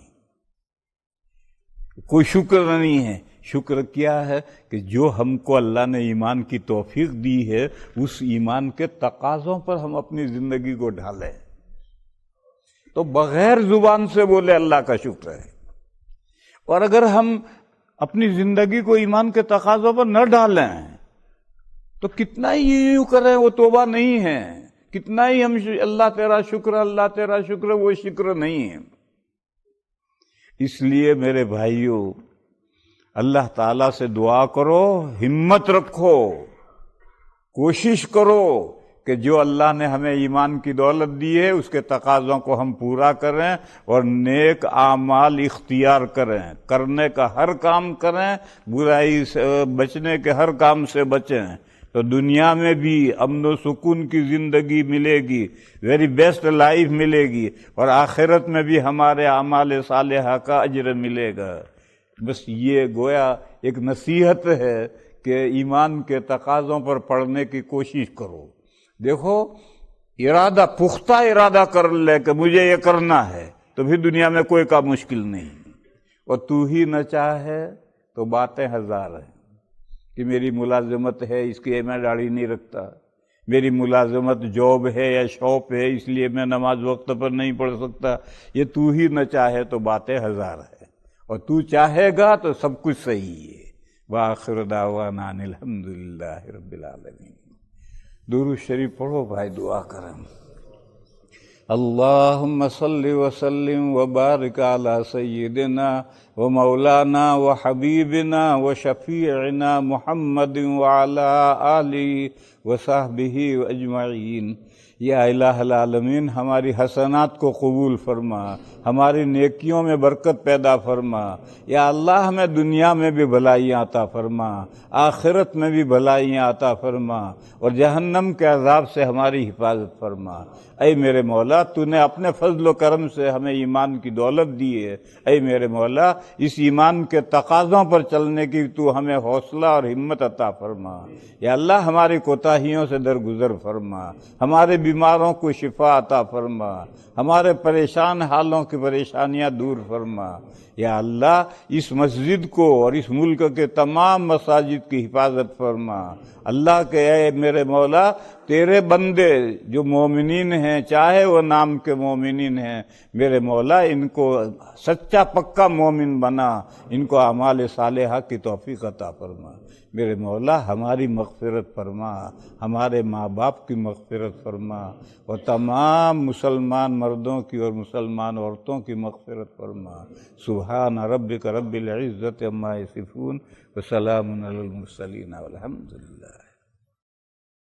کوئی شکر نہیں ہے. شکر کیا ہے کہ جو ہم کو اللہ نے ایمان کی توفیق دی ہے اس ایمان کے تقاضوں پر ہم اپنی زندگی کو ڈھالیں. تو بغیر زبان سے بولے اللہ کا شکر ہے. اور اگر ہم اپنی زندگی کو ایمان کے تقاضوں پر نہ ڈالیں تو کتنا ہی یوں کریں وہ توبہ نہیں ہے، کتنا ہی ہم اللہ تیرا شکر اللہ تیرا شکر، وہ شکر نہیں ہے. اس لیے میرے بھائیوں اللہ تعالیٰ سے دعا کرو، ہمت رکھو، کوشش کرو کہ جو اللہ نے ہمیں ایمان کی دولت دی ہے اس کے تقاضوں کو ہم پورا کریں اور نیک اعمال اختیار کریں، کرنے کا ہر کام کریں، برائی سے بچنے کے ہر کام سے بچیں. تو دنیا میں بھی امن و سکون کی زندگی ملے گی، ویری بیسٹ لائف ملے گی، اور آخرت میں بھی ہمارے اعمال صالحہ کا اجر ملے گا. بس یہ گویا ایک نصیحت ہے کہ ایمان کے تقاضوں پر پڑھنے کی کوشش کرو. دیکھو ارادہ، پختہ ارادہ کر لے کہ مجھے یہ کرنا ہے تو پھر دنیا میں کوئی کام مشکل نہیں. اور تو ہی نہ چاہے تو باتیں ہزار ہیں کہ میری ملازمت ہے اس کی میں داڑھی نہیں رکھتا، میری ملازمت جاب ہے یا شاپ ہے اس لیے میں نماز وقت پر نہیں پڑھ سکتا. یہ تو ہی نہ چاہے تو باتیں ہزار ہیں، اور تو چاہے گا تو سب کچھ صحیح ہے. وآخر دعوانا ان الحمدللہ رب العالمین. درود شریف پڑھو بھائی، دعا کریں. اللہم صلی وسلم وبارک علی سیدنا ومولانا وحبیبنا وشفیعنا محمد وعلی آلہ وصحبہ اجمعین. یا الہ العالمین ہماری حسنات کو قبول فرما، ہماری نیکیوں میں برکت پیدا فرما. یا اللہ ہمیں دنیا میں بھی بھلائیاں عطا فرما، آخرت میں بھی بھلائیاں عطا فرما، اور جہنم کے عذاب سے ہماری حفاظت فرما. اے میرے مولا تو نے اپنے فضل و کرم سے ہمیں ایمان کی دولت دی ہے. اے میرے مولا اس ایمان کے تقاضوں پر چلنے کی تو ہمیں حوصلہ اور ہمت عطا فرما. یا اللہ ہماری کوتاہیوں سے درگزر فرما، ہمارے بیماروں کو شفا عطا فرما، ہمارے پریشان حالوں کی پریشانیاں دور فرما. یا اللہ اس مسجد کو اور اس ملک کے تمام مساجد کی حفاظت فرما. اللہ کے اے میرے مولا تیرے بندے جو مومنین ہیں، چاہے وہ نام کے مومنین ہیں، میرے مولا ان کو سچا پکا مومن بنا، ان کو اعمال صالحہ کی توفیق عطا فرما. میرے مولا ہماری مغفرت فرما، ہمارے ماں باپ کی مغفرت فرما، اور تمام مسلمان مردوں کی اور مسلمان عورتوں کی مغفرت فرما. سبحان ربک رب العزت عما یصفون وسلام علی المرسلین والحمد للہ.